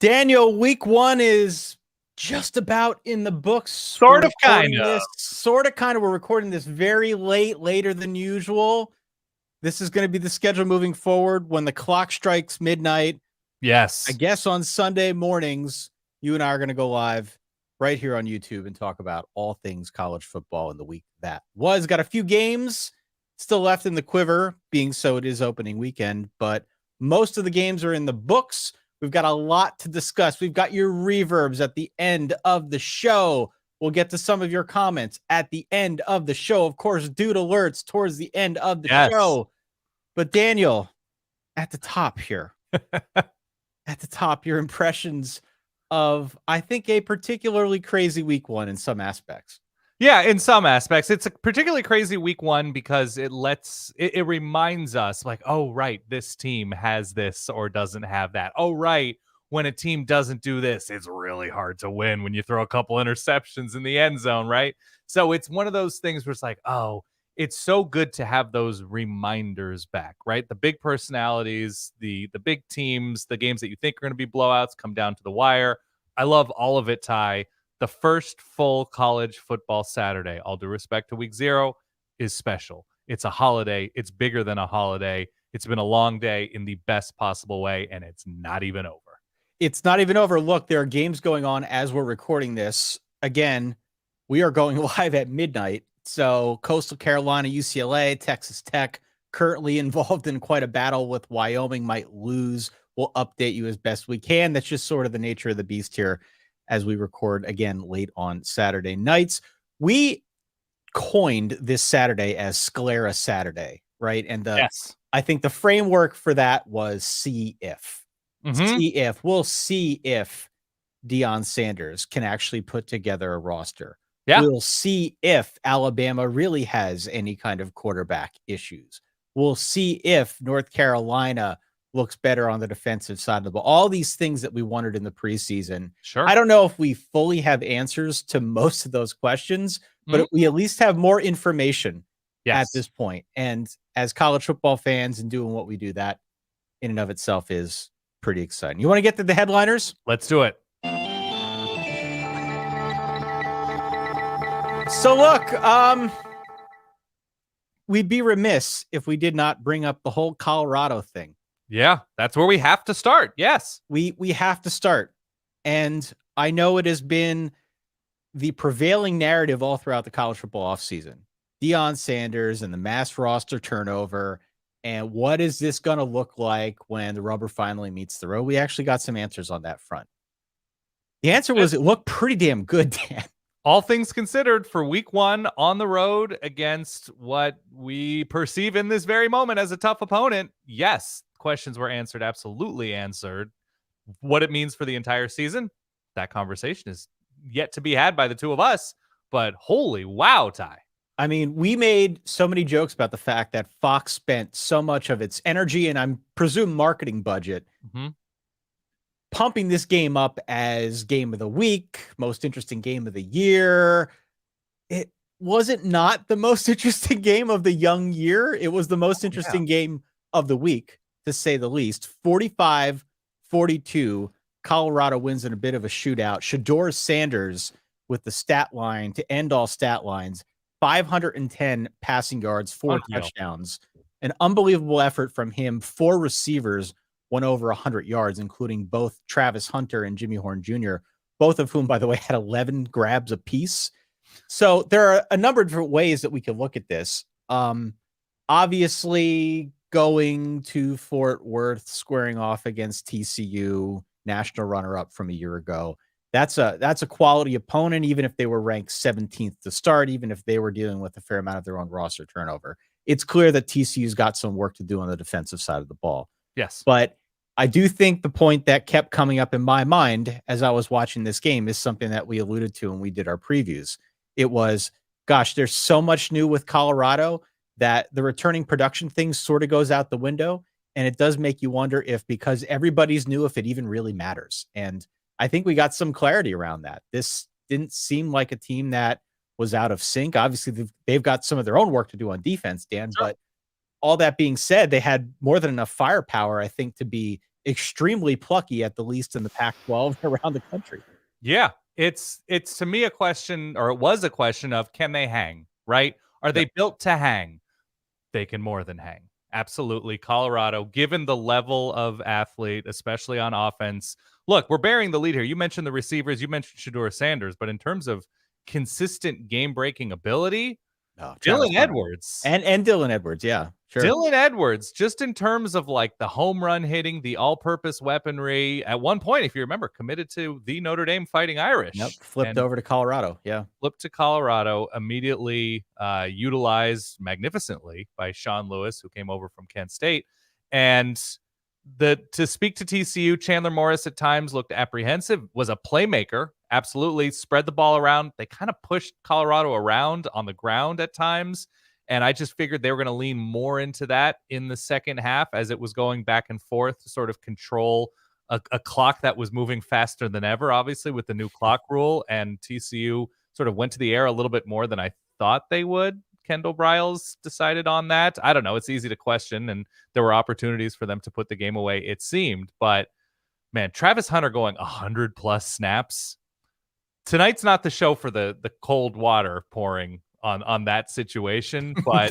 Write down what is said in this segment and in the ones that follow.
Daniel, week one is just about in the books. Sort of, kind of. We're recording this very later than usual. This is going to be the schedule moving forward when the clock strikes midnight. Yes. I guess on Sunday mornings, you and I are going to go live right here on YouTube and talk about all things college football in the week that was. Got a few games still left in the quiver, being so it is opening weekend, but most of the games are in the books. We've got a lot to discuss. We've got your reverbs at the end of the show. We'll get to some of your comments at the end of the show. Of course, dude alerts towards the end of the show. But Daniel, at the top here, your impressions of, I think, a particularly crazy week one in some aspects. Yeah, in some aspects. It's a particularly crazy week one because it reminds us like, oh, right, this team has this or doesn't have that. Oh, right, when a team doesn't do this, it's really hard to win when you throw a couple interceptions in the end zone, right? So it's one of those things where it's like, oh, it's so good to have those reminders back, right? The big personalities, the big teams, the games that you think are going to be blowouts come down to the wire. I love all of it, Ty. The first full college football Saturday, all due respect to week 0, is special. It's a holiday. It's bigger than a holiday. It's been a long day in the best possible way, and it's not even over. It's not even over. Look, there are games going on as we're recording this. Again, we are going live at midnight. So Coastal Carolina, UCLA, Texas Tech, currently involved in quite a battle with Wyoming, might lose. We'll update you as best we can. That's just sort of the nature of the beast here as we record again late on Saturday nights. We coined this Saturday as Sclera Saturday, right? And I think the framework for that was see if. We'll see if Deion Sanders can actually put together a roster. Yeah. We'll see if Alabama really has any kind of quarterback issues. We'll see if North Carolina looks better on the defensive side of the ball. All these things that we wondered in the preseason. Sure. I don't know if we fully have answers to most of those questions, but we at least have more information at this point. And as college football fans and doing what we do, that in and of itself is pretty exciting. You want to get to the headliners? Let's do it. So look, we'd be remiss if we did not bring up the whole Colorado thing. Yeah, that's where we have to start. Yes. We have to start. And I know it has been the prevailing narrative all throughout the college football offseason. Deion Sanders and the mass roster turnover. And what is this going to look like when the rubber finally meets the road? We actually got some answers on that front. The answer was it looked pretty damn good, Dan. All things considered, for week one on the road against what we perceive in this very moment as a tough opponent, yes, questions were answered, absolutely answered. What it means for the entire season, that conversation is yet to be had by the two of us, but holy wow, Ty. I mean, we made so many jokes about the fact that Fox spent so much of its energy and I presume marketing budget pumping this game up as game of the week, most interesting game of the year. It wasn't not the most interesting game of the young year. It was the most interesting game of the week, to say the least. 45-42, Colorado wins in a bit of a shootout. Shedeur Sanders with the stat line to end all stat lines, 510 passing yards, 4 touchdowns. An unbelievable effort from him. 4 receivers went over 100 yards, including both Travis Hunter and Jimmy Horn Jr., both of whom, by the way, had 11 grabs apiece. So there are a number of different ways that we can look at this. Obviously, going to Fort Worth, squaring off against TCU, national runner-up from a year ago. That's a quality opponent, even if they were ranked 17th to start, even if they were dealing with a fair amount of their own roster turnover. It's clear that TCU's got some work to do on the defensive side of the ball. Yes. But I do think the point that kept coming up in my mind as I was watching this game is something that we alluded to when we did our previews. It was, gosh, there's so much new with Colorado that the returning production thing sort of goes out the window. And it does make you wonder if, because everybody's new, if it even really matters. And I think we got some clarity around that. This didn't seem like a team that was out of sync. Obviously, they've got some of their own work to do on defense, Dan, but all that being said, they had more than enough firepower, I think, to be extremely plucky, at the least in the Pac-12 around the country. Yeah, it's to me a question, or it was a question of, can they hang, right? Are they built to hang? They can more than hang. Absolutely. Colorado, given the level of athlete, especially on offense. Look, we're bearing the lead here. You mentioned the receivers, you mentioned Shedeur Sanders, but in terms of consistent game-breaking ability, Dylan Edwards. And Dylan Edwards, yeah. Sure. Dylan Edwards, just in terms of like the home run hitting, the all-purpose weaponry, at one point, if you remember, committed to the Notre Dame Fighting Irish. Yep, flipped over to Colorado, yeah. Flipped to Colorado, immediately utilized magnificently by Sean Lewis, who came over from Kent State. And to speak to TCU, Chandler Morris at times looked apprehensive, was a playmaker, absolutely, spread the ball around. They kind of pushed Colorado around on the ground at times. And I just figured they were going to lean more into that in the second half as it was going back and forth to sort of control a clock that was moving faster than ever, obviously, with the new clock rule. And TCU sort of went to the air a little bit more than I thought they would. Kendall Briles decided on that. I don't know. It's easy to question, and there were opportunities for them to put the game away, it seemed. But, man, Travis Hunter going 100-plus snaps. Tonight's not the show for the cold water pouring on that situation, but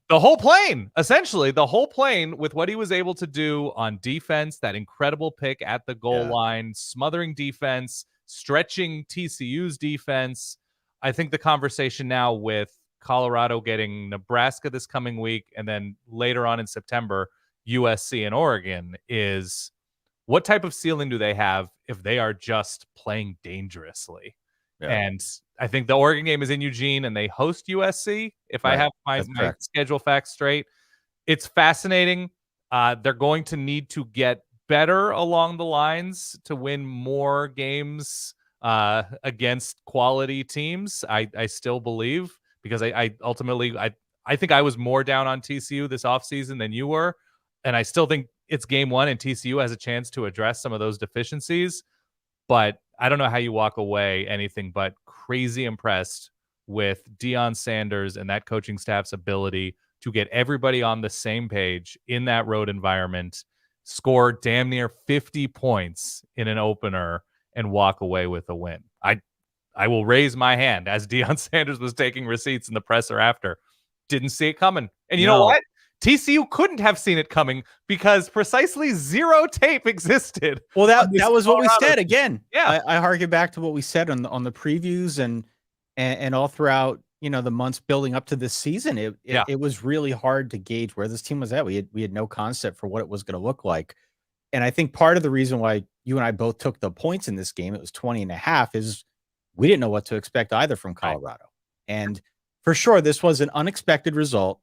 the whole plane, essentially, the whole plane with what he was able to do on defense, that incredible pick at the goal line, smothering defense, stretching TCU's defense. I think the conversation now with Colorado getting Nebraska this coming week, and then later on in September, USC and Oregon, is what type of ceiling do they have if they are just playing dangerously? Yeah. And I think the Oregon game is in Eugene and they host USC. If I have my schedule facts straight, it's fascinating. They're going to need to get better along the lines to win more games against quality teams. I still believe, because I ultimately think I was more down on TCU this offseason than you were. And I still think it's game one and TCU has a chance to address some of those deficiencies. But I don't know how you walk away anything but crazy impressed with Deion Sanders and that coaching staff's ability to get everybody on the same page in that road environment, score damn near 50 points in an opener, and walk away with a win. I will raise my hand as Deion Sanders was taking receipts in the presser after. Didn't see it coming. And you know what? TCU couldn't have seen it coming because precisely zero tape existed. Well, that was what we said again. Yeah, I harken back to what we said on the previews and all throughout, the months building up to this season. It was really hard to gauge where this team was at. We had no concept for what it was going to look like. And I think part of the reason why you and I both took the points in this game, it was 20.5, is we didn't know what to expect either from Colorado. Right. And for sure, this was an unexpected result.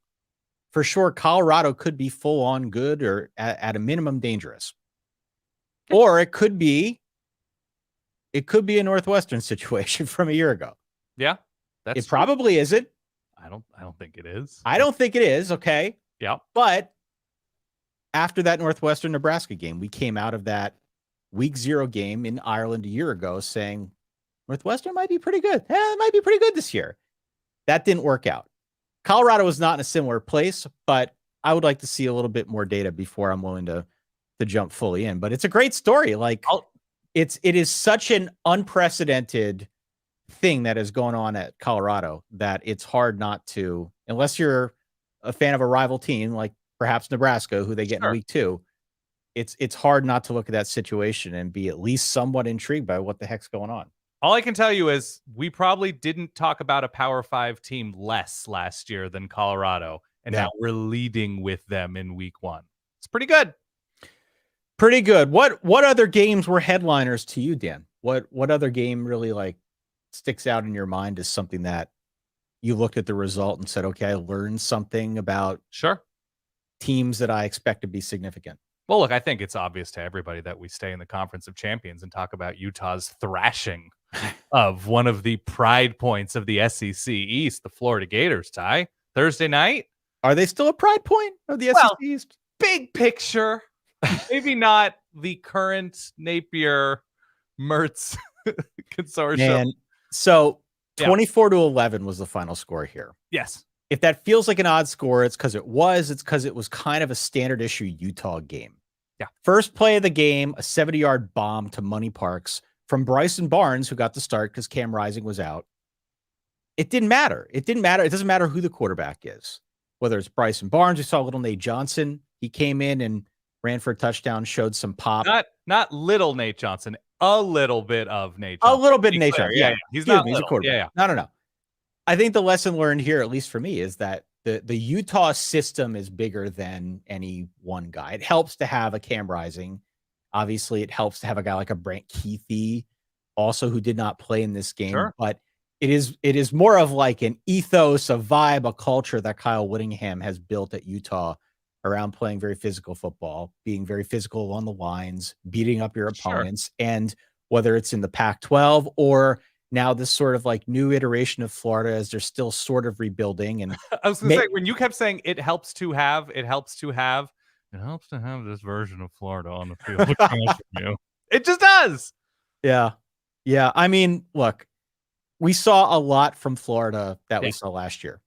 For sure, Colorado could be full on good, or at a minimum dangerous. Or it could be a Northwestern situation from a year ago. Yeah. It probably isn't. I don't think it is. I don't think it is, okay? Yeah. But after that Northwestern Nebraska game, we came out of that week 0 game in Ireland a year ago saying Northwestern might be pretty good. It might be pretty good this year. That didn't work out. Colorado was not in a similar place, but I would like to see a little bit more data before I'm willing to jump fully in. But it's a great story. Like it is such an unprecedented thing that is going on at Colorado that it's hard not to, unless you're a fan of a rival team like perhaps Nebraska, who they get in week 2. It's hard not to look at that situation and be at least somewhat intrigued by what the heck's going on. All I can tell you is we probably didn't talk about a Power 5 team less last year than Colorado, and now we're leading with them in week 1. It's pretty good. Pretty good. What other games were headliners to you, Dan? What other game really sticks out in your mind as something that you looked at the result and said, okay, I learned something about teams that I expect to be significant? Well, look, I think it's obvious to everybody that we stay in the Conference of Champions and talk about Utah's thrashing of one of the pride points of the SEC East, the Florida Gators, Ty. Thursday night. Are they still a pride point of the SEC East? Big picture. Maybe not the current Napier Mertz consortium. Man, so 24-11 was the final score here. Yes. If that feels like an odd score, it's because it was kind of a standard issue Utah game. Yeah. First play of the game, a 70-yard bomb to Money Parks from Bryson Barnes, who got the start because Cam Rising was out. It didn't matter. It didn't matter. It doesn't matter who the quarterback is, whether it's Bryson Barnes. We saw little Nate Johnson. He came in and ran for a touchdown, showed some pop. Not little Nate Johnson, a little bit of Nate Johnson. A little bit of Nate Johnson. Yeah. He's not He's a little. quarterback. Yeah. No. I think the lesson learned here, at least for me, is that the Utah system is bigger than any one guy. It helps to have a Cam Rising. Obviously, it helps to have a guy like a Brant Keithy, also who did not play in this game. Sure. But it is more of like an ethos, a vibe, a culture that Kyle Whittingham has built at Utah around playing very physical football, being very physical on the lines, beating up your opponents. And whether it's in the Pac-12 or now this sort of like new iteration of Florida as they're still sort of rebuilding. And I was going to say, when you kept saying it helps to have this version of Florida on the field. It just does. Yeah. Yeah. I mean, look, we saw a lot from Florida that we saw last year.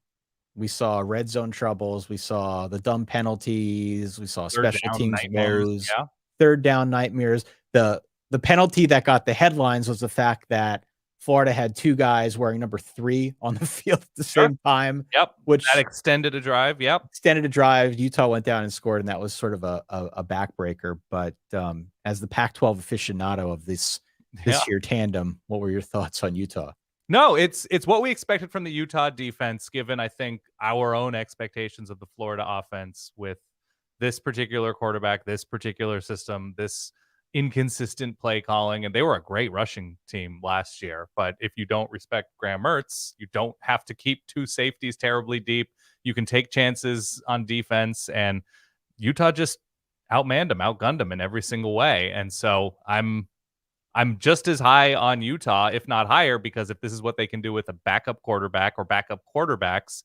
We saw red zone troubles. We saw the dumb penalties. We saw special teams woes, third down nightmares. The penalty that got the headlines was the fact that Florida had two guys wearing number 3 on the field at the same time. Which that extended a drive. Extended a drive. Utah went down and scored, and that was sort of a backbreaker. But as the Pac-12 aficionado of this year tandem, what were your thoughts on Utah? No, it's what we expected from the Utah defense, given, I think, our own expectations of the Florida offense with this particular quarterback, this particular system, this inconsistent play calling. And they were a great rushing team last year. But if you don't respect Graham Mertz, you don't have to keep 2 safeties terribly deep. You can take chances on defense. And Utah just outmanned them, outgunned them in every single way. And so I'm just as high on Utah, if not higher, because if this is what they can do with a backup quarterback or backup quarterbacks,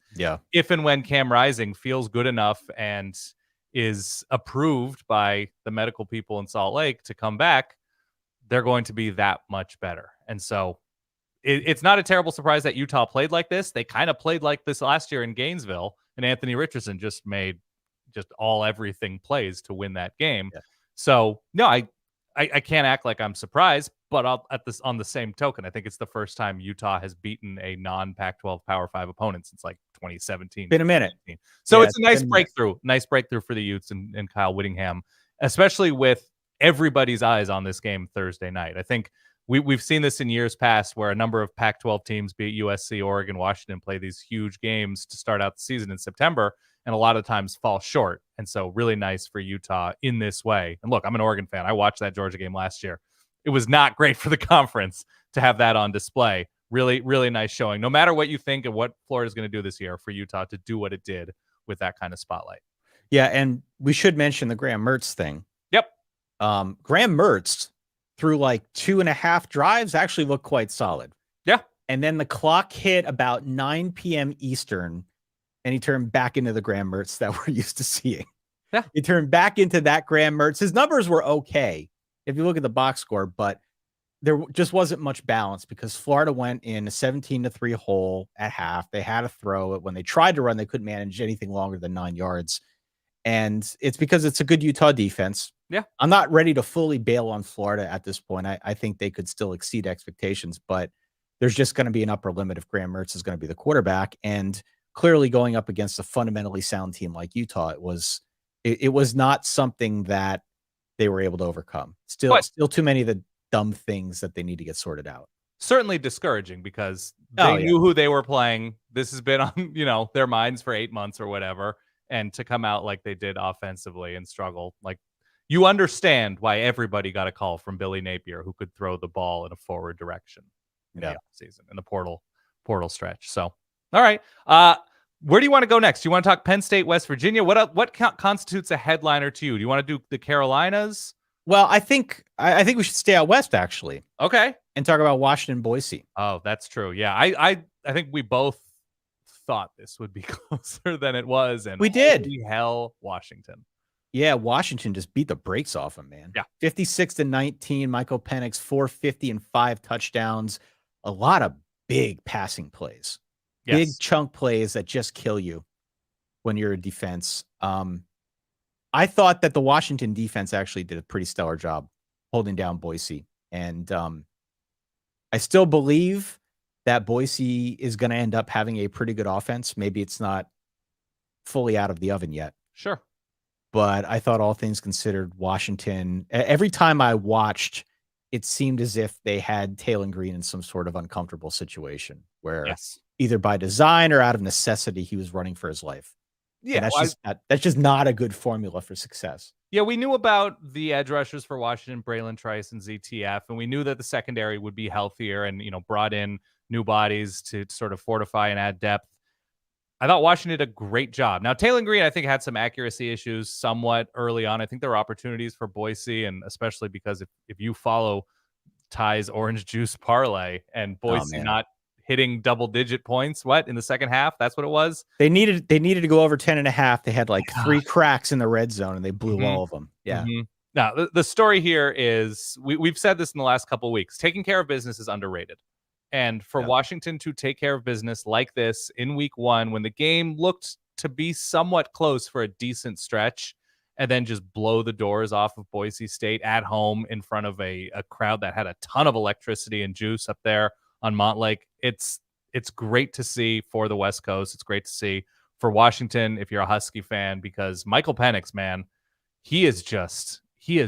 if and when Cam Rising feels good enough and is approved by the medical people in Salt Lake to come back, they're going to be that much better. And so it's not a terrible surprise that Utah played like this. They kind of played like this last year in Gainesville, and Anthony Richardson just made everything plays to win that game. So no, I can't act like I'm surprised, but on the same token, I think it's the first time Utah has beaten a non-Pac-12 Power 5 opponent since like 2017. Been a minute. So it's a nice breakthrough for the Utes and Kyle Whittingham, especially with everybody's eyes on this game Thursday night. I think we've seen this in years past where a number of Pac-12 teams, be it USC, Oregon, Washington, play these huge games to start out the season in September, and a lot of times fall short. And so really nice for Utah in this way. And look, I'm an Oregon fan. I watched that Georgia game last year. It was not great for the conference to have that on display. Really, really nice showing. No matter what you think of what Florida's going to do this year, for Utah to do what it did with that kind of spotlight. Yeah, and we should mention the Graham Mertz thing. Graham Mertz through like 2.5 drives actually looked quite solid. And then the clock hit about 9 p.m. Eastern, and he turned back into the Graham Mertz that we're used to seeing. He turned back into that Graham Mertz. His numbers were okay if you look at the box score, but there just wasn't much balance because Florida went in a 17-3 hole at half. They had to throw it. When they tried to run, they couldn't manage anything longer than 9 yards. And it's because it's a good Utah defense. I'm not ready to fully bail on Florida at this point. I think they could still exceed expectations, but there's just going to be an upper limit if Graham Mertz is going to be the quarterback. And clearly going up against a fundamentally sound team like Utah, it was not something that they were able to overcome. Still too many of the dumb things that they need to get sorted out. Certainly discouraging because they knew who they were playing. This has been on, their minds for 8 months or whatever. And to come out like they did offensively and struggle, like you understand why everybody got a call from Billy Napier, who could throw the ball in a forward direction in the offseason, in the portal stretch. So, all right. Where do you want to go next? Do you want to talk Penn State, West Virginia? What constitutes a headliner to you? Do you want to do the Carolinas? Well, I think we should stay out west, actually. Okay. And talk about Washington, Boise. Oh, that's true. Yeah. I think we both thought this would be closer than it was. And we did. Holy hell, Washington. Yeah, Washington just beat the brakes off him, man. 56-19. Michael Penix, 450 and 5 touchdowns. A lot of big passing plays. Big chunk plays that just kill you when you're a defense. I I thought that the Washington defense actually did a pretty stellar job holding down Boise. And I still believe that Boise is going to end up having a pretty good offense. Maybe it's not fully out of the oven yet. Sure. But I thought all things considered, Washington, every time I watched, it seemed as if they had Taylor Green in some sort of uncomfortable situation where either by design or out of necessity, he was running for his life. Yeah, and that's just not a good formula for success. Yeah, we knew about the edge rushers for Washington, Braylon Trice and ZTF, and we knew that the secondary would be healthier and, brought in new bodies to sort of fortify and add depth. I thought Washington did a great job. Now, Taylor Green, I think, had some accuracy issues somewhat early on. I think there were opportunities for Boise, and especially because if you follow Ty's Orange Juice parlay and Boise not hitting double-digit points, in the second half? That's what it was? They needed to go over 10.5. They had like 3 cracks in the red zone, and they blew all of them. Yeah. Now, the story here is, we've said this in the last couple of weeks, taking care of business is underrated. And for Washington to take care of business like this in week 1, when the game looked to be somewhat close for a decent stretch, and then just blow the doors off of Boise State at home in front of a crowd that had a ton of electricity and juice up there on Montlake. It's great to see for the West Coast. It's great to see for Washington if you're a Husky fan, because Michael Penix, man, he is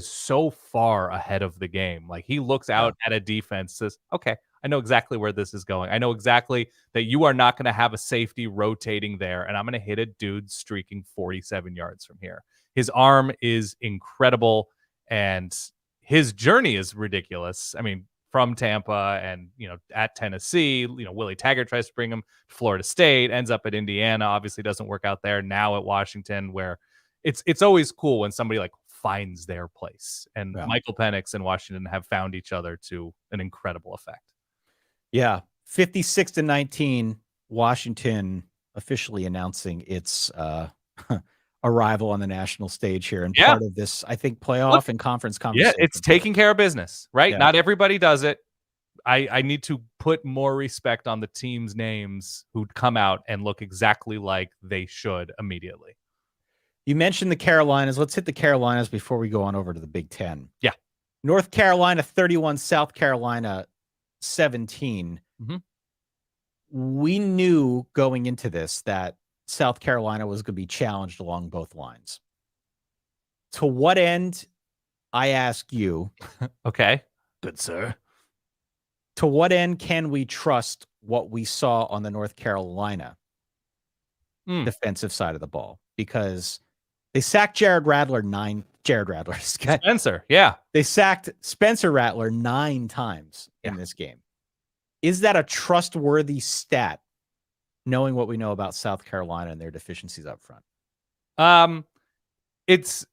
so far ahead of the game. Like, he looks out at a defense, says, okay, I know exactly where this is going. I know exactly that you are not going to have a safety rotating there, and I'm going to hit a dude streaking 47 yards from here. His arm is incredible, and his journey is ridiculous. I mean, from Tampa and, at Tennessee, Willie Taggart tries to bring him to Florida State, ends up at Indiana, obviously doesn't work out there. Now at Washington, where it's always cool when somebody like finds their place. And Michael Penix and Washington have found each other to an incredible effect. Yeah. 56-19, Washington officially announcing its arrival on the national stage here, and part of this, I think, playoff and conference conversation. Yeah, it's taking care of business, right? Not everybody does it. I need to put more respect on the team's names who come out and look exactly like they should immediately. You mentioned the Carolinas. Let's hit the Carolinas before we go on over to the Big Ten. Yeah. North Carolina 31, South Carolina 17. We knew going into this that South Carolina was going to be challenged along both lines. To what end, I ask you. Okay. Good sir. To what end can we trust what we saw on the North Carolina defensive side of the ball? Because they sacked Spencer, yeah. They sacked Spencer Rattler 9 times in this game. Is that a trustworthy stat, knowing what we know about South Carolina and their deficiencies up front? It's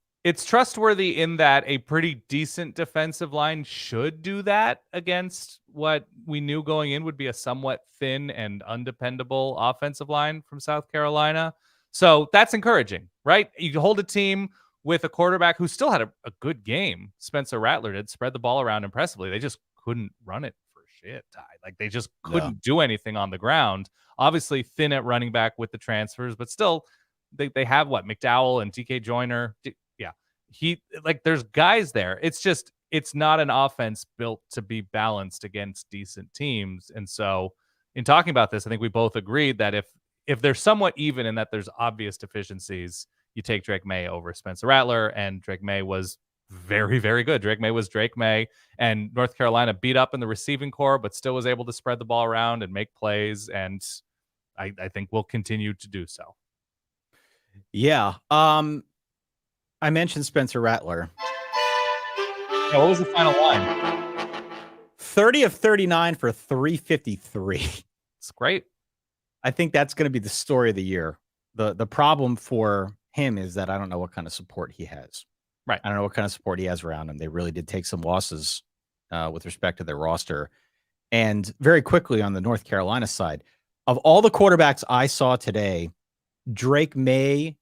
trustworthy in that a pretty decent defensive line should do that against what we knew going in would be a somewhat thin and undependable offensive line from South Carolina. So that's encouraging, right? You hold a team with a quarterback who still had a good game. Spencer Rattler did spread the ball around impressively. They just couldn't run it for shit, Ty. Like, they just couldn't do anything on the ground. Obviously thin at running back with the transfers, but still they have McDowell and TK Joyner. There's guys there. It's not an offense built to be balanced against decent teams. And so in talking about this, I think we both agreed that if they're somewhat even and that there's obvious deficiencies, you take Drake May over Spencer Rattler, and Drake May was very, very good. Drake May was Drake May, and North Carolina beat up in the receiving core, but still was able to spread the ball around and make plays, and I think we'll continue to do so. Yeah. I mentioned Spencer Rattler. Yeah, what was the final line? 30 of 39 for 353. It's great. I think that's going to be the story of the year. The problem for him is that I don't know what kind of support he has. Right. I don't know what kind of support he has around him. They really did take some losses with respect to their roster. And very quickly on the North Carolina side, of all the quarterbacks I saw today, Drake May,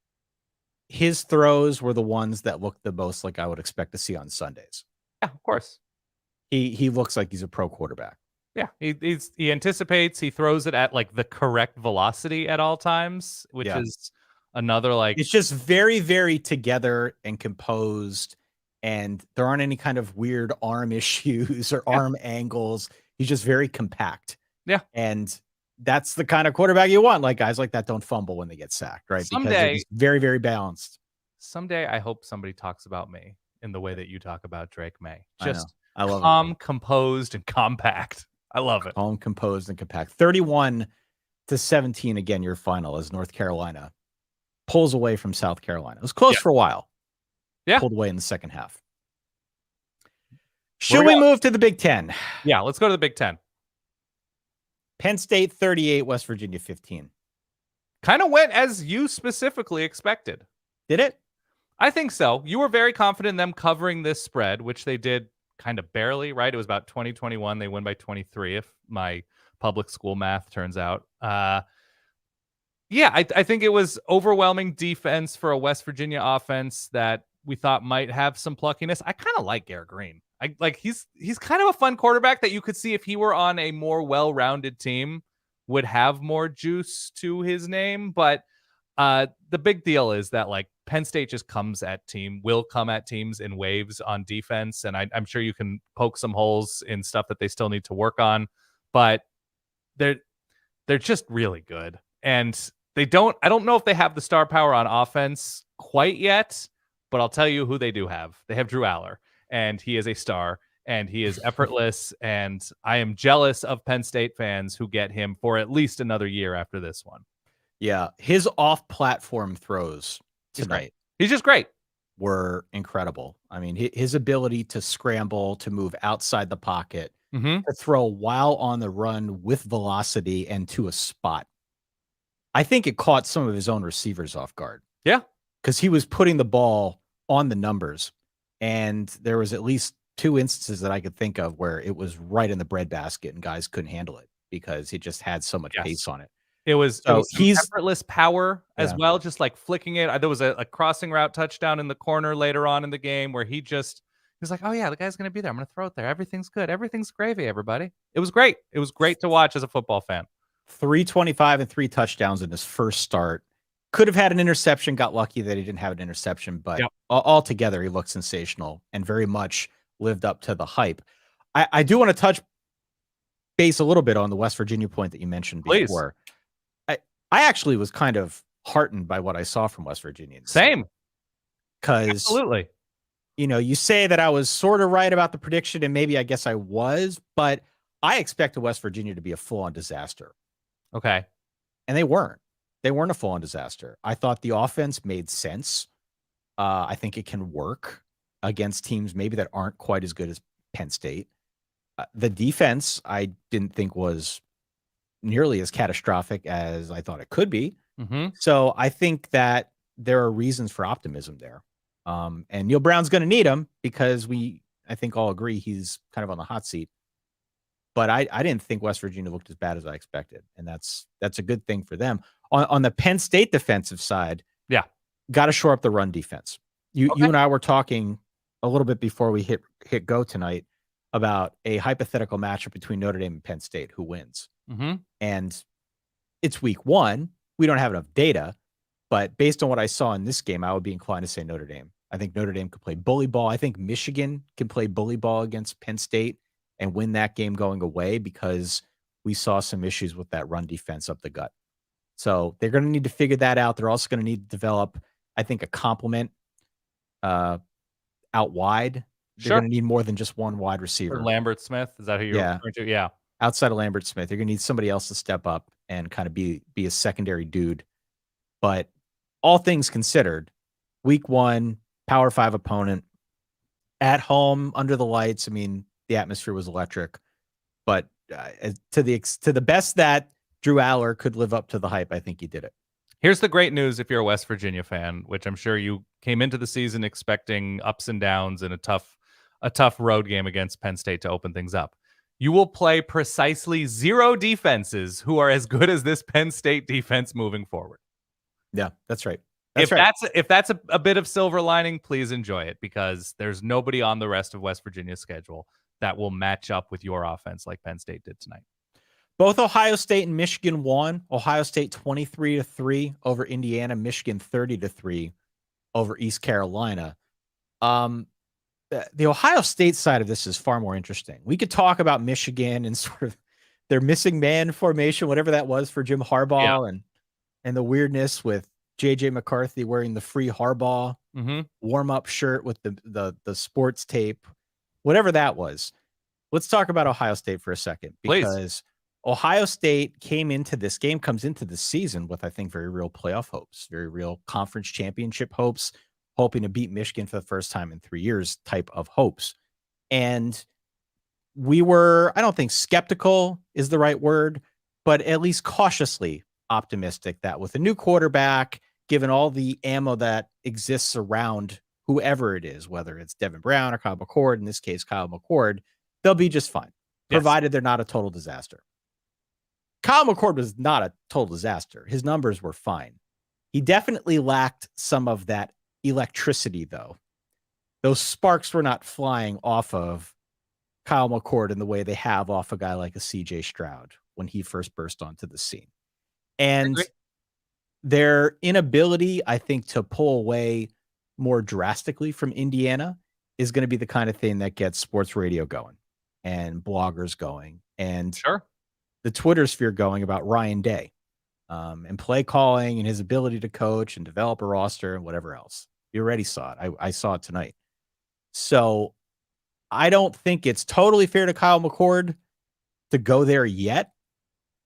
his throws were the ones that looked the most like I would expect to see on Sundays. Yeah, of course. He looks like he's a pro quarterback. Yeah, he anticipates, he throws it at like the correct velocity at all times, which is Another like it's just very, very together and composed, and there aren't any kind of weird arm issues or arm angles. He's just very compact. Yeah. And that's the kind of quarterback you want. Like guys like that don't fumble when they get sacked, right? Because they're just very, very balanced. Someday I hope somebody talks about me in the way that you talk about Drake May. Just I love calm, it. Composed, and compact. I love it. Calm, composed, and compact. 31-17 again, your final as North Carolina pulls away from South Carolina. It was close for a while. Yeah. Pulled away in the second half. Should we move to the Big Ten? Yeah, let's go to the Big Ten. Penn State 38, West Virginia 15. Kind of went as you specifically expected. Did it? I think so. You were very confident in them covering this spread, which they did kind of barely, right? It was about 20-21. They win by 23 if my public school math turns out. Yeah, I think it was overwhelming defense for a West Virginia offense that we thought might have some pluckiness. I kind of like Garrett Green. He's kind of a fun quarterback that you could see if he were on a more well-rounded team would have more juice to his name. But the big deal is that like Penn State just will come at teams in waves on defense. And I'm sure you can poke some holes in stuff that they still need to work on, but they're just really good. And I don't know if they have the star power on offense quite yet, but I'll tell you who they do have. They have Drew Allar, and he is a star, and he is effortless. And I am jealous of Penn State fans who get him for at least another year after this one. Yeah. His off-platform throws tonight. He's just great. Were incredible. I mean, his ability to scramble, to move outside the pocket, to throw while on the run with velocity and to a spot. I think it caught some of his own receivers off guard. Yeah. Because he was putting the ball on the numbers. And there was at least 2 instances that I could think of where it was right in the breadbasket and guys couldn't handle it because he just had so much pace on it. It was effortless power as well, just like flicking it. There was a crossing route touchdown in the corner later on in the game where he was like, oh yeah, the guy's going to be there. I'm going to throw it there. Everything's good. Everything's gravy, everybody. It was great. It was great to watch as a football fan. 325 and 3 touchdowns in his first start. Could have had an interception. Got lucky that he didn't have an interception, but altogether he looked sensational and very much lived up to the hype. I do want to touch base a little bit on the West Virginia point that you mentioned before. I actually was kind of heartened by what I saw from West Virginia. Same. Because absolutely. You say that I was sort of right about the prediction, and maybe I guess I was, but I expected West Virginia to be a full-on disaster. Okay. And they weren't. They weren't a full-on disaster. I thought the offense made sense. I think it can work against teams maybe that aren't quite as good as Penn State. The defense, I didn't think was nearly as catastrophic as I thought it could be. So I think that there are reasons for optimism there. And Neil Brown's going to need him because I think all agree he's kind of on the hot seat. But I didn't think West Virginia looked as bad as I expected. And that's a good thing for them. On the Penn State defensive side, got to shore up the run defense. You and I were talking a little bit before we hit go tonight about a hypothetical matchup between Notre Dame and Penn State, who wins. And it's week 1. We don't have enough data, but based on what I saw in this game, I would be inclined to say Notre Dame. I think Notre Dame could play bully ball. I think Michigan can play bully ball against Penn State and win that game going away because we saw some issues with that run defense up the gut. So they're going to need to figure that out. They're also going to need to develop, I think, a complement out wide. They're going to need more than just one wide receiver. Or Lambert Smith, is that who you're referring to? Yeah. Outside of Lambert Smith, you're going to need somebody else to step up and kind of be a secondary dude. But all things considered, week 1, Power 5 opponent, at home, under the lights. I mean, the atmosphere was electric. But to the best that Drew Allar could live up to the hype, I think he did it. Here's the great news if you're a West Virginia fan, which I'm sure you came into the season expecting ups and downs and a tough road game against Penn State to open things up. You will play precisely 0 defenses who are as good as this Penn State defense moving forward. Yeah, that's right. If that's a bit of silver lining, please enjoy it because there's nobody on the rest of West Virginia's schedule that will match up with your offense like Penn State did tonight. Both Ohio State and Michigan won. Ohio State 23-3 over Indiana, Michigan 30-3 over East Carolina. The Ohio State side of this is far more interesting. We could talk about Michigan and sort of their missing man formation, whatever that was for Jim Harbaugh, and the weirdness with JJ McCarthy wearing the free Harbaugh warm-up shirt with the sports tape, whatever that was. Let's talk about Ohio State for a second, because Ohio State comes into the season with, I think, very real playoff hopes, very real conference championship hopes, hoping to beat Michigan for the first time in 3 years type of hopes. And we were, I don't think skeptical is the right word, but at least cautiously optimistic that with a new quarterback, given all the ammo that exists around whoever it is, whether it's Devin Brown or Kyle McCord, in this case, Kyle McCord, they'll be just fine, provided they're not a total disaster. Kyle McCord was not a total disaster. His numbers were fine. He definitely lacked some of that electricity, though. Those sparks were not flying off of Kyle McCord in the way they have off a guy like a CJ Stroud when he first burst onto the scene. And their inability, I think, to pull away more drastically from Indiana is going to be the kind of thing that gets sports radio going and bloggers going and the Twitter sphere going about Ryan Day and play calling and his ability to coach and develop a roster and whatever else. You already saw it. I saw it tonight. So I don't think it's totally fair to Kyle McCord to go there yet,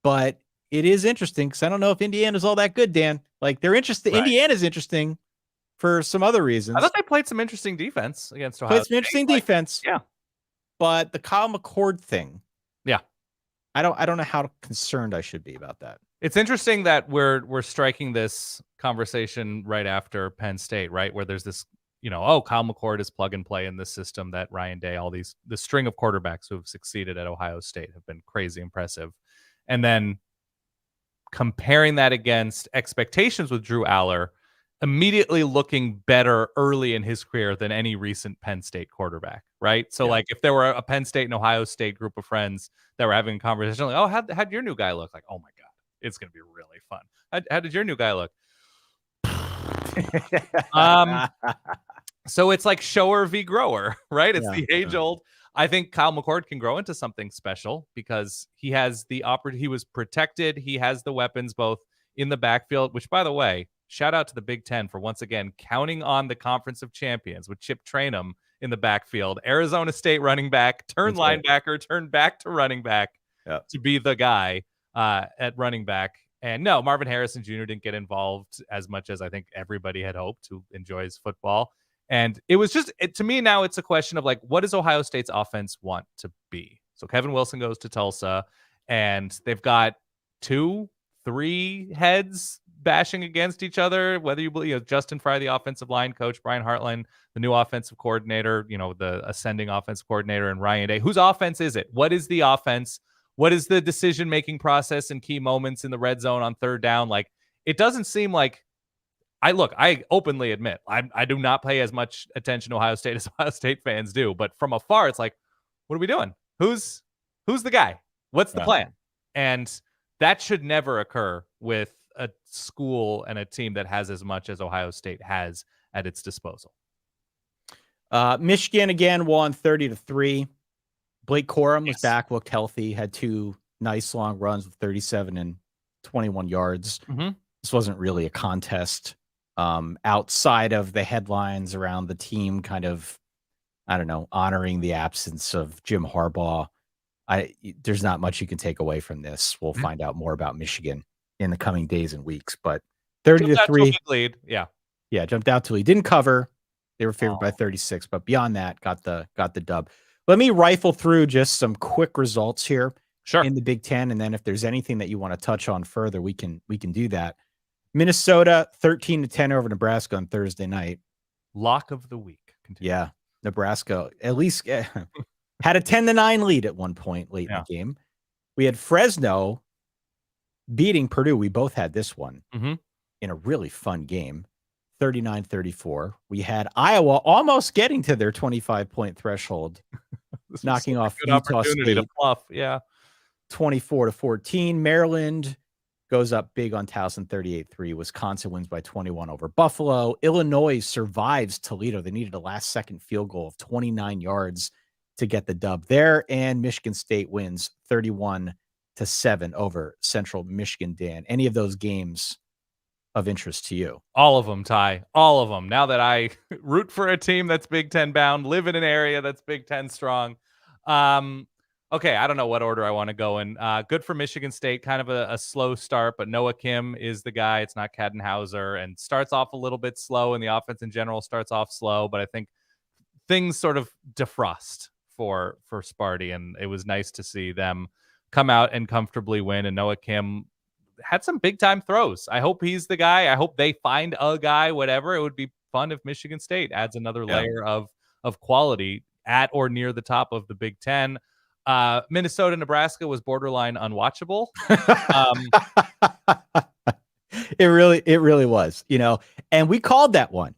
but it is interesting because I don't know if Indiana's all that good, Dan. Like, they're interested. Right. Indiana's interesting for some other reasons. I thought they played some interesting defense against Ohio State. Played some interesting defense. Yeah. But the Kyle McCord thing. Yeah. I don't know how concerned I should be about that. It's interesting that we're striking this conversation right after Penn State, right? Where there's this, Kyle McCord is plug and play in this system that Ryan Day, the string of quarterbacks who have succeeded at Ohio State have been crazy impressive. And then comparing that against expectations with Drew Allar, immediately looking better early in his career than any recent Penn State quarterback, right? So like if there were a Penn State and Ohio State group of friends that were having a conversation, like, oh, how'd your new guy look? Like, oh my God, it's going to be really fun. How did your new guy look? So it's like shower v grower, right? It's the age old. I think Kyle McCord can grow into something special because he has the opportunity. He was protected. He has the weapons both in the backfield, which, by the way, shout out to the Big Ten for once again counting on the Conference of Champions with Chip Trayanum in the backfield. Arizona State running back, turned linebacker, turned back to running back to be the guy at running back. And no, Marvin Harrison Jr. didn't get involved as much as I think everybody had hoped who enjoys football. And it was just, to me now, it's a question of like, what does Ohio State's offense want to be? So Kevin Wilson goes to Tulsa, and they've got 2-3 heads bashing against each other, whether you believe Justin Frye, the offensive line coach, Brian Hartline, the new offensive coordinator, the ascending offensive coordinator, and Ryan Day. Whose offense is it? What is the offense? What is the decision-making process in key moments in the red zone on third down? Like, it doesn't seem like, I openly admit, I do not pay as much attention to Ohio State as Ohio State fans do, but from afar, it's like, what are we doing? Who's the guy? What's the plan? And that should never occur with a school and a team that has as much as Ohio State has at its disposal. Michigan again won 30-3. Blake Corum was back, looked healthy, had 2 nice long runs with 37 and 21 yards. This wasn't really a contest outside of the headlines around the team kind of, I don't know, honoring the absence of Jim Harbaugh. There's not much you can take away from this. We'll find out more about Michigan in the coming days and weeks, but 30-3 lead. Yeah, jumped out to lead. Didn't cover. They were favored by 36, but beyond that, got the dub. Let me rifle through just some quick results here in the Big Ten, and then if there's anything that you want to touch on further, we can do that. Minnesota 13-10 over Nebraska on Thursday night. Lock of the week. Continue. Yeah, Nebraska at least had a 10-9 lead at one point late in the game. We had Fresno beating Purdue. We both had this one in a really fun game, 39-34. We had Iowa almost getting to their 25-point threreshold, knocking off Utah State. To fluff. Yeah. 24-14. Maryland goes up big on Towson 38-3. Wisconsin wins by 21 over Buffalo. Illinois survives Toledo. They needed a last-second field goal of 29 yards to get the dub there. And Michigan State wins 31-7 over Central Michigan. Dan, any of those games of interest to you? All of them, Ty. All of them. Now that I root for a team that's Big Ten bound, live in an area that's Big Ten strong. Okay, I don't know what order I want to go in. Good for Michigan State, kind of a slow start, but Noah Kim is the guy. It's not Cadenhauser, and starts off a little bit slow, and the offense in general starts off slow, but I think things sort of defrost for Sparty, and it was nice to see them come out and comfortably win, and Noah Kim had some big-time throws. I hope he's the guy. I hope they find a guy, whatever. It would be fun if Michigan State adds another layer of quality at or near the top of the Big Ten. Minnesota, Nebraska was borderline unwatchable. It really was, and we called that one.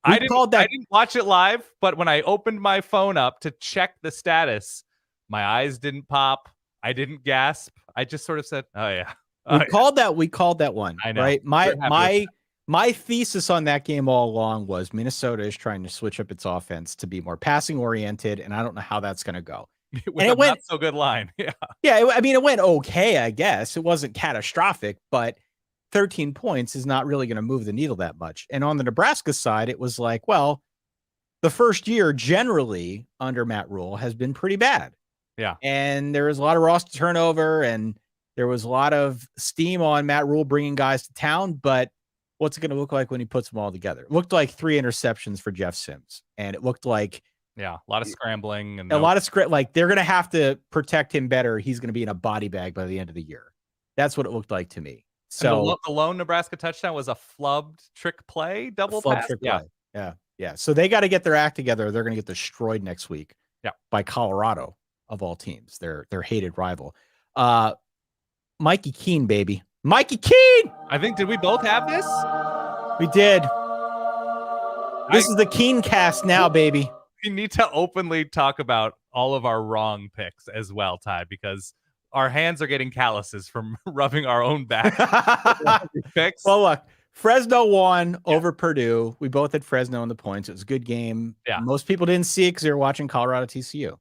I didn't watch it live, but when I opened my phone up to check the status, my eyes didn't pop. I didn't gasp. I just sort of said, "Oh yeah." We called that one. I know. Right? My thesis on that game all along was Minnesota is trying to switch up its offense to be more passing oriented, and I don't know how that's going to go. It went not so good line. Yeah. Yeah. I mean, it went okay, I guess. It wasn't catastrophic, but 13 points is not really going to move the needle that much. And on the Nebraska side, it was like, well, the first year generally under Matt Rule has been pretty bad. Yeah. And there was a lot of roster turnover, and there was a lot of steam on Matt Rule bringing guys to town, but what's it going to look like when he puts them all together? It looked like 3 interceptions for Jeff Sims, and it looked like a lot of scrambling and a lot of script. Like, they're going to have to protect him better. He's going to be in a body bag by the end of the year. That's what it looked like to me. So the lone Nebraska touchdown was a flubbed trick play, double pass. Yeah. So they got to get their act together. They're going to get destroyed next week. By Colorado of all teams, their hated rival. Mikey Keene, baby. Mikey Keene! I think, did we both have this? We did. This is the Keene cast now, baby. We need to openly talk about all of our wrong picks as well, Ty, because our hands are getting calluses from rubbing our own back. Picks. Well, look, Fresno won over Purdue. We both had Fresno in the points. It was a good game. Yeah. Most people didn't see it because they were watching Colorado TCU.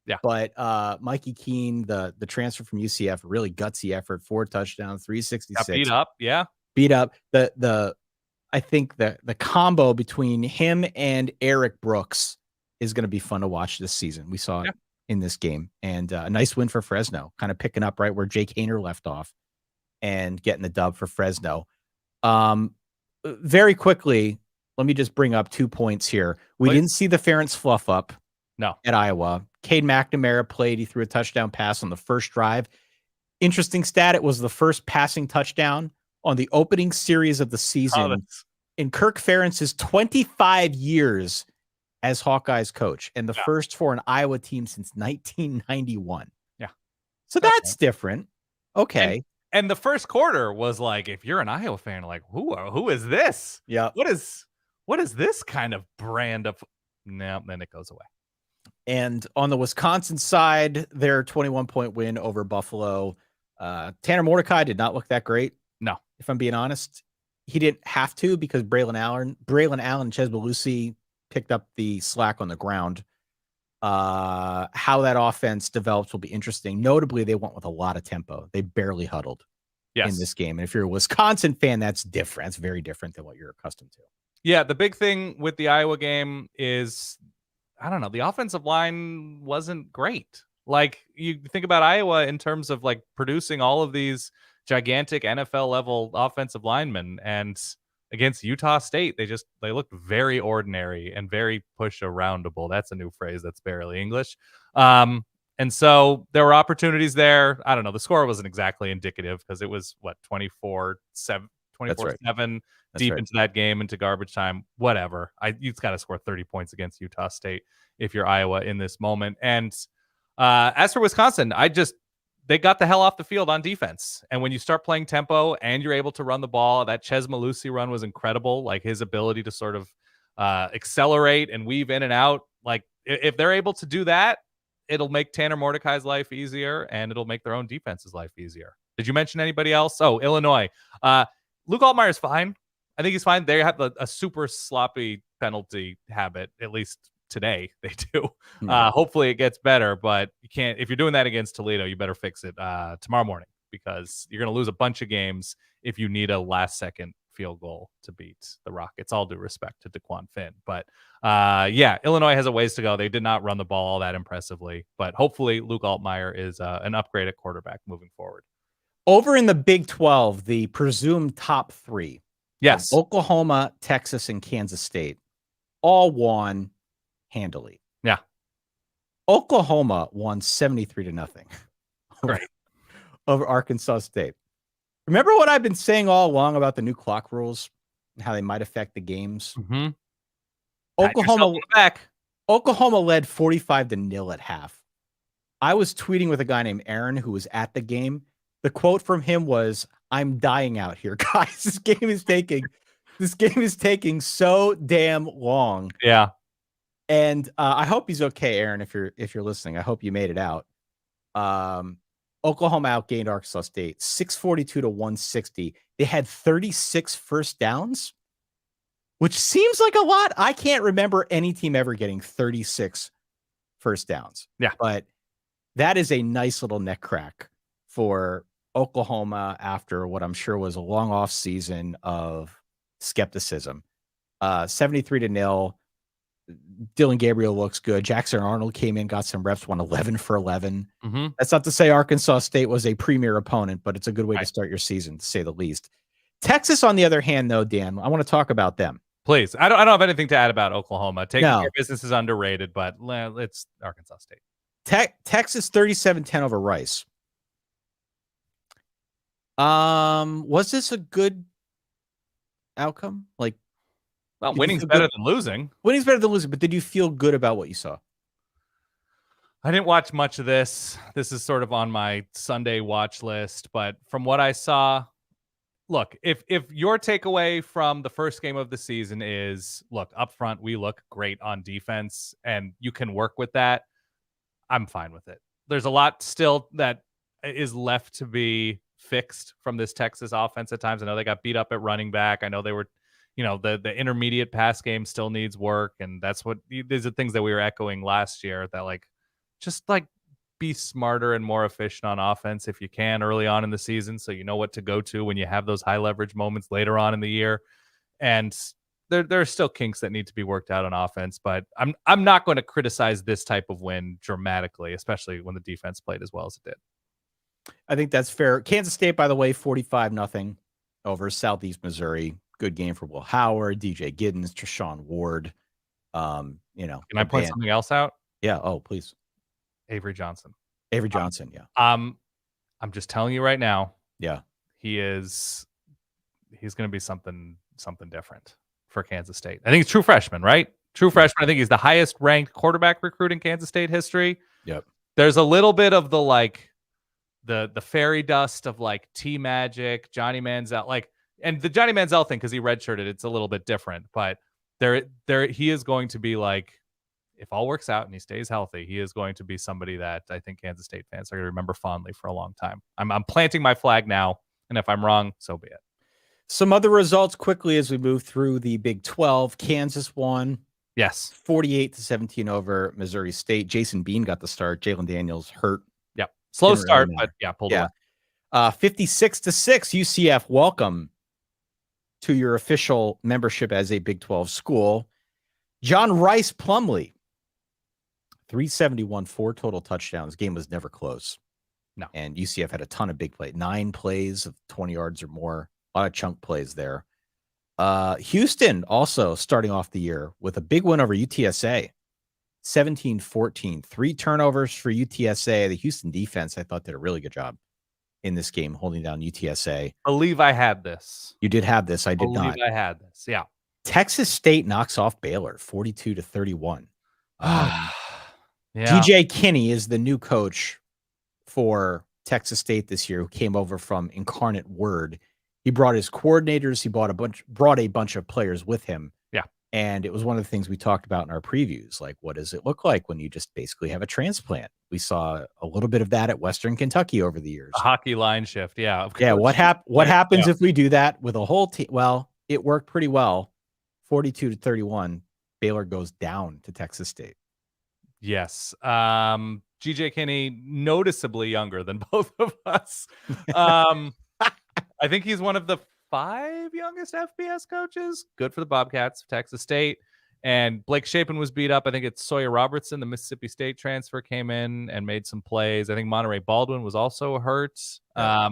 Yeah. But Mikey Keene, the transfer from UCF, really gutsy effort, 4 touchdowns, 366. Got beat up, yeah. Beat up. I think the combo between him and Eric Brooks is going to be fun to watch this season. We saw it in this game, and a nice win for Fresno, kind of picking up right where Jake Haener left off and getting the dub for Fresno. Very quickly, let me just bring up 2 points here. We didn't see the Ferentz fluff up. No. At Iowa. Cade McNamara played. He threw a touchdown pass on the first drive. Interesting stat. It was the first passing touchdown on the opening series of the season in Kirk Ferentz's 25 years as Hawkeyes coach, and the first for an Iowa team since 1991. Yeah. So that's different. Okay. And the first quarter was like, if you're an Iowa fan, like, who is this? Yeah. What is this kind of brand of? No, then it goes away. And on the Wisconsin side, their 21-point win over Buffalo. Tanner Mordecai did not look that great. No, if I'm being honest, he didn't have to because Braylon Allen, and Ches Belusi picked up the slack on the ground. How that offense develops will be interesting. Notably, they went with a lot of tempo. They barely huddled in this game. And if you're a Wisconsin fan, that's different. That's very different than what you're accustomed to. Yeah, the big thing with the Iowa game is, I don't know, the offensive line wasn't great. Like, you think about Iowa in terms of like producing all of these gigantic NFL level offensive linemen, and against Utah State, they looked very ordinary and very push-aroundable. That's a new phrase that's barely English. And so there were opportunities there. I don't know. The score wasn't exactly indicative because it was 24-7 deep into that game, into garbage time, whatever. You've got to score 30 points against Utah State if you're Iowa in this moment. And as for Wisconsin, they got the hell off the field on defense. And when you start playing tempo and you're able to run the ball, that Ches Belusi run was incredible. Like, his ability to sort of accelerate and weave in and out. Like, if they're able to do that, it'll make Tanner Mordecai's life easier, and it'll make their own defense's life easier. Did you mention anybody else? Oh, Illinois. Luke Altmaier's fine. I think he's fine. They have a super sloppy penalty habit, at least today they do. Hopefully it gets better, but you can't. If you're doing that against Toledo, you better fix it tomorrow morning, because you're going to lose a bunch of games if you need a last-second field goal to beat the Rockets. All due respect to DeQuan Finn. But Illinois has a ways to go. They did not run the ball all that impressively, but hopefully Luke Altmaier is an upgrade at quarterback moving forward. Over in the Big 12, the presumed top three. Yes. Oklahoma, Texas, and Kansas State all won handily. Yeah. Oklahoma won 73-0. Great. Over Arkansas State. Remember what I've been saying all along about the new clock rules and how they might affect the games? Mm-hmm. Oklahoma led 45-0 at half. I was tweeting with a guy named Aaron who was at the game. The quote from him was, "I'm dying out here, guys. This game is taking so damn long." Yeah. And I hope he's okay, Aaron, if you're listening. I hope you made it out. Oklahoma outgained Arkansas State 642-160. They had 36 first downs, which seems like a lot. I can't remember any team ever getting 36 first downs. Yeah. But that is a nice little neck crack for Oklahoma after what I'm sure was a long off season of skepticism. 73-0. Dylan Gabriel looks good. Jackson Arnold came in, got some reps, won 11 for 11. Mm-hmm. That's not to say Arkansas State was a premier opponent, but it's a good way to start your season, to say the least. Texas, on the other hand, though, Dan, I want to talk about them. Please. I don't have anything to add about Oklahoma. Taking care of business is underrated, but it's Arkansas State. Texas 37-10 over Rice. Was this a good outcome? Well, winning's better than losing. Winning's better than losing, but did you feel good about what you saw? I didn't watch much of this. This is sort of on my Sunday watch list, but from what I saw, look, if your takeaway from the first game of the season is, look, up front, we look great on defense and you can work with that, I'm fine with it. There's a lot still that is left to be fixed from this Texas offense at times. I know they got beat up at running back. I know they were, the intermediate pass game still needs work. And that's these are things that we were echoing last year, that just be smarter and more efficient on offense if you can early on in the season, so you know what to go to when you have those high leverage moments later on in the year. And there are still kinks that need to be worked out on offense, but I'm not going to criticize this type of win dramatically, especially when the defense played as well as it did. I think that's fair. Kansas State, by the way, 45-0 over Southeast Missouri. Good game for Will Howard, DJ Giddens, Treshawn Ward. Can I point something else out? Yeah. Oh, please. Avery Johnson. Yeah. I'm just telling you right now. Yeah. He's going to be something different for Kansas State. I think he's true freshman, right? True freshman. I think he's the highest ranked quarterback recruit in Kansas State history. Yep. There's a little bit of the fairy dust of T Magic, Johnny Manziel, and the Johnny Manziel thing, because he redshirted, it's a little bit different, but there he is going to be if all works out and he stays healthy, he is going to be somebody that I think Kansas State fans are going to remember fondly for a long time. I'm planting my flag now, and if I'm wrong, so be it. Some other results quickly as we move through the Big 12. Kansas won. Yes. 48-17 over Missouri State. Jason Bean got the start. Jalen Daniels hurt. Yep. Slow start, but pulled away. 56-6 UCF. Welcome to your official membership as a Big 12 school. John Rice Plumlee, 371, 4 total touchdowns. Game was never close. No. And UCF had a ton of big plays, 9 plays of 20 yards or more. A lot of chunk plays there. Houston also starting off the year with a big win over UTSA, 17-14. 3 turnovers for UTSA. The Houston defense, I thought, did a really good job in this game, holding down UTSA. I believe I had this. You did have this. I did not. I had this. Yeah. Texas State knocks off Baylor, 42-31. Yeah. DJ Kinney is the new coach for Texas State this year, who came over from Incarnate Word. He brought his coordinators. He brought a bunch of players with him. Yeah. And it was one of the things we talked about in our previews. Like, what does it look like when you just basically have a transplant? We saw a little bit of that at Western Kentucky over the years. A hockey line shift. Yeah. Of Yeah. course. What happens if we do that with a whole team? Well, it worked pretty well. 42-31. Baylor goes down to Texas State. Yes. GJ Kinney, noticeably younger than both of us. I think he's one of the 5 youngest FBS coaches. Good for the Bobcats of Texas State. And Blake Shapen was beat up. I think it's Sawyer Robertson, the Mississippi State transfer, came in and made some plays. I think Monterey Baldwin was also hurt. Yeah.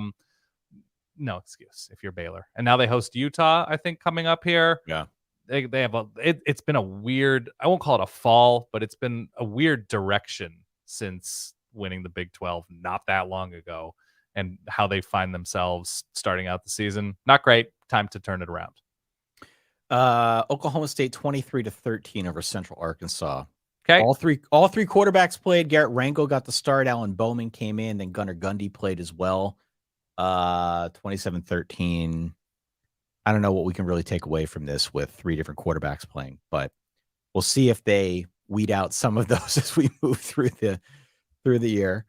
No excuse if you're Baylor. And now they host Utah, I think, coming up here. Yeah. They have it's been a weird, I won't call it a fall, but it's been a weird direction since winning the Big 12 not that long ago, and how they find themselves starting out the season. Not great. Time to turn it around. Oklahoma State 23-13 over Central Arkansas. Okay. All three quarterbacks played. Garrett Rangel got the start. Alan Bowman came in. Then Gunnar Gundy played as well. 27-13. I don't know what we can really take away from this with 3 different quarterbacks playing, but we'll see if they weed out some of those as we move through the year.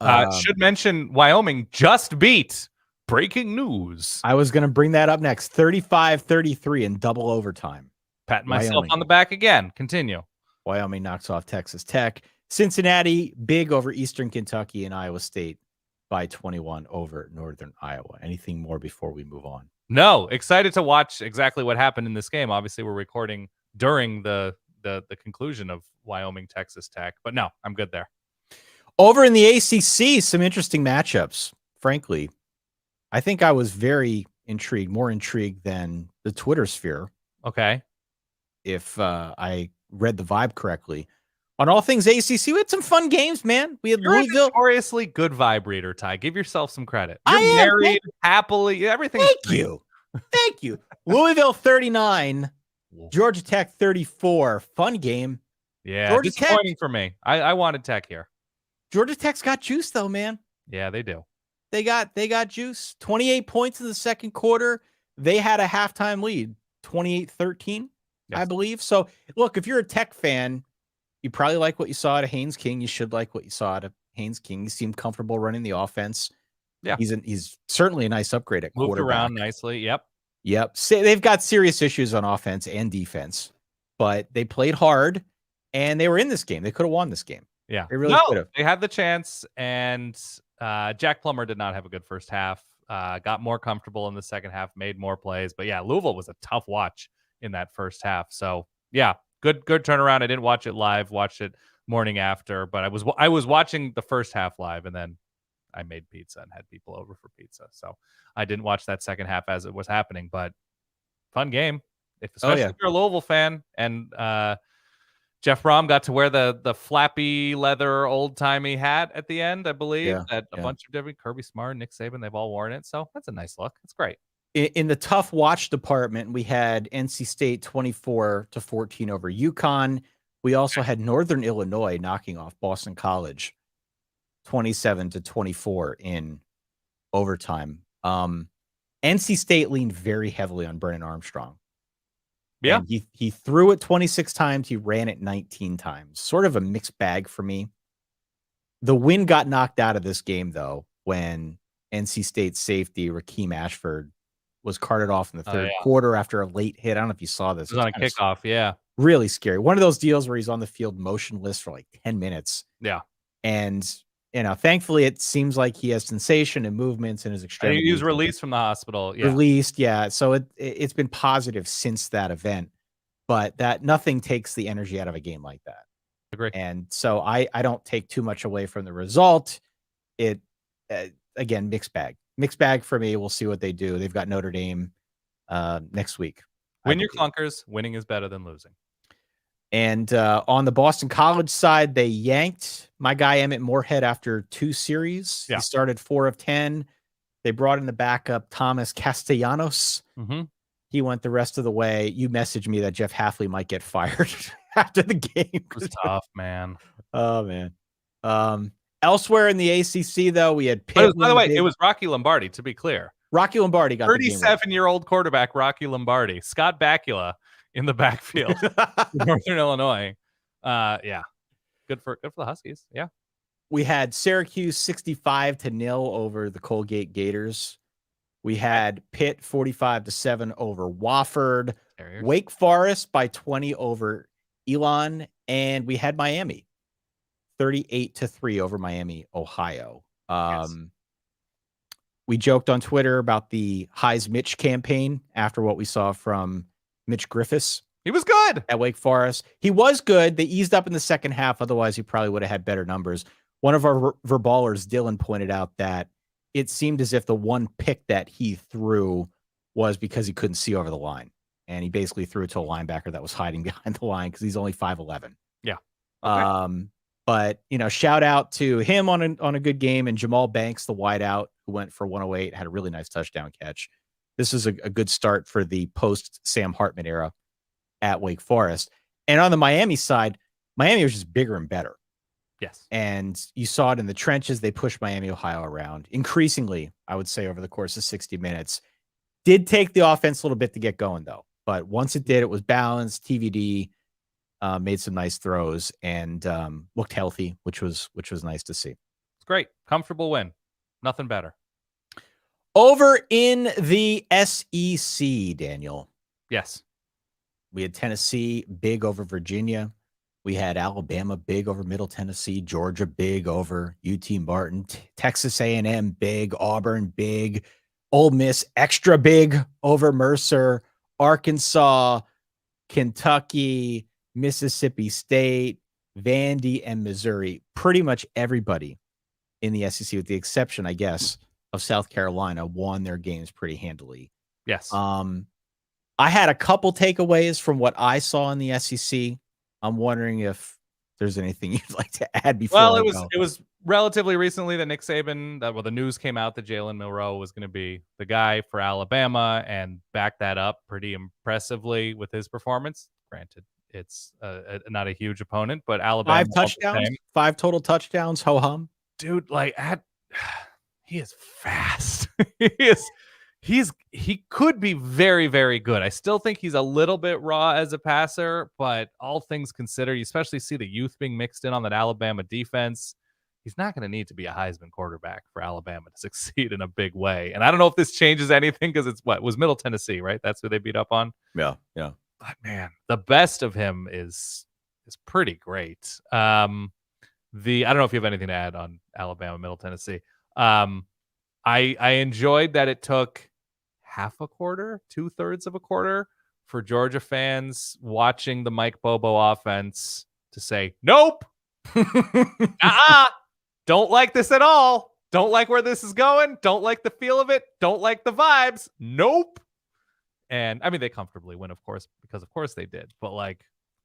Should mention Wyoming just beat. Breaking news. I was going to bring that up next. 35-33 in double overtime. Patting myself on the back again. Continue. Wyoming knocks off Texas Tech. Cincinnati big over Eastern Kentucky, and Iowa State by 21 over Northern Iowa. Anything more before we move on? No, excited to watch exactly what happened in this game. Obviously, we're recording during the conclusion of Wyoming Texas Tech, but no, I'm good there. Over in the ACC, some interesting matchups. Frankly, I think I was very intrigued, more intrigued than the Twitter sphere. Okay, if I read the vibe correctly. On all things ACC, we had some fun games, man. We had You're Louisville. A notoriously good vibe reader, Ty. Give yourself some credit. You're married happily. Everything. Thank you. Louisville 39, Georgia Tech 34. Fun game. Yeah, Georgia disappointing Tech, for me. I wanted Tech here. Georgia Tech's got juice though, man. Yeah, they do. They got juice. 28 points in the second quarter. They had a halftime lead, 28-13, yes. I believe. So look, if you're a Tech fan, you probably like what you saw out of Haynes King. You should like what you saw out of Haynes King. He seemed comfortable running the offense. Yeah, he's certainly a nice upgrade at quarterback. Moved around nicely. Yep. They've got serious issues on offense and defense, but they played hard and they were in this game. They could have won this game. Yeah, they really could have. They had the chance, and Jack Plummer did not have a good first half. Got more comfortable in the second half, made more plays. But yeah, Louisville was a tough watch in that first half. So yeah. Good turnaround. I didn't watch it live, watched it morning after, but I was watching the first half live, and then I made pizza and had people over for pizza. So I didn't watch that second half as it was happening, but fun game. Especially if you're a Louisville fan. And Jeff Brom got to wear the flappy leather old-timey hat at the end, I believe. A bunch of different Kirby Smart, Nick Saban, they've all worn it. So that's a nice look. It's great. In the tough watch department, we had NC State 24-14 over UConn. We also had Northern Illinois knocking off Boston College 27-24 in overtime. NC State leaned very heavily on Brennan Armstrong. Yeah. And he threw it 26 times. He ran it 19 times. Sort of a mixed bag for me. The wind got knocked out of this game, though, when NC State safety Rakeem Ashford was carted off in the third quarter after a late hit. I don't know if you saw this. It was on a kickoff, yeah. Really scary. One of those deals where he's on the field motionless for like 10 minutes. Yeah. And, thankfully it seems like he has sensation and movements in his extremities. He was released from the hospital. Yeah. Released, yeah. So it's been positive since that event. But that nothing takes the energy out of a game like that. Agree. And so I don't take too much away from the result. It, again, mixed bag. Mixed bag for me. We'll see what they do. They've got Notre Dame next week. Win your clunkers. Winning is better than losing. And on the Boston College side, they yanked my guy Emmett Moorhead after 2 series. Yeah. He started 4 of 10. They brought in the backup Thomas Castellanos. Mm-hmm. He went the rest of the way. You messaged me that Jeff Hafley might get fired after the game. It was tough, man. Oh, man. Elsewhere in the ACC, though, we had Pitt. By the way, it was Rocky Lombardi, to be clear. Rocky Lombardi got 37-year-old quarterback Rocky Lombardi. Scott Bakula in the backfield. Northern Illinois. Yeah. Good for the Huskies. Yeah. We had Syracuse 65-0 over the Colgate Gators. We had Pitt 45-7 over Wofford. Terriers. Wake Forest by 20 over Elon. And we had Miami 38-3 over Miami, Ohio. Yes. We joked on Twitter about the Heis Mitch campaign after what we saw from Mitch Griffiths. He was good at Wake Forest. He was good. They eased up in the second half. Otherwise, he probably would have had better numbers. One of our verballers, Dylan, pointed out that it seemed as if the one pick that he threw was because he couldn't see over the line. And he basically threw it to a linebacker that was hiding behind the line because he's only 5'11". Yeah. Okay. But, shout out to him on a good game, and Jamal Banks, the wideout, who went for 108, had a really nice touchdown catch. This is a good start for the post-Sam Hartman era at Wake Forest. And on the Miami side, Miami was just bigger and better. Yes. And you saw it in the trenches. They pushed Miami, Ohio around increasingly, I would say, over the course of 60 minutes. Did take the offense a little bit to get going, though. But once it did, it was balanced. TVD made some nice throws and looked healthy, which was nice to see. It's great. Comfortable win. Nothing better. Over in the SEC, Daniel. Yes. We had Tennessee big over Virginia. We had Alabama big over Middle Tennessee, Georgia big over UT Martin, Texas A&M big, Auburn big, Ole Miss extra big over Mercer, Arkansas, Kentucky, Mississippi State, Vandy, and Missouri. Pretty much everybody in the SEC, with the exception, I guess, of South Carolina, won their games pretty handily. Yes. I had a couple takeaways from what I saw in the SEC. I'm wondering if there's anything you'd like to add before. Well, it was relatively recently that Nick Saban, the news came out that Jalen Milroe was going to be the guy for Alabama, and backed that up pretty impressively with his performance. Granted, it's not a huge opponent, but Alabama 5 touchdowns, 5 total touchdowns. Ho hum, dude! He is fast. He could be very, very good. I still think he's a little bit raw as a passer, but all things considered, you especially see the youth being mixed in on that Alabama defense. He's not going to need to be a Heisman quarterback for Alabama to succeed in a big way. And I don't know if this changes anything, because it was Middle Tennessee, right? That's who they beat up on. Yeah. But man, the best of him is pretty great. I don't know if you have anything to add on Alabama, Middle Tennessee. I enjoyed that it took half a quarter, 2/3 of a quarter for Georgia fans watching the Mike Bobo offense to say, nope, don't like this at all. Don't like where this is going. Don't like the feel of it. Don't like the vibes. Nope. And I mean, they comfortably win, of course, because of course they did. But I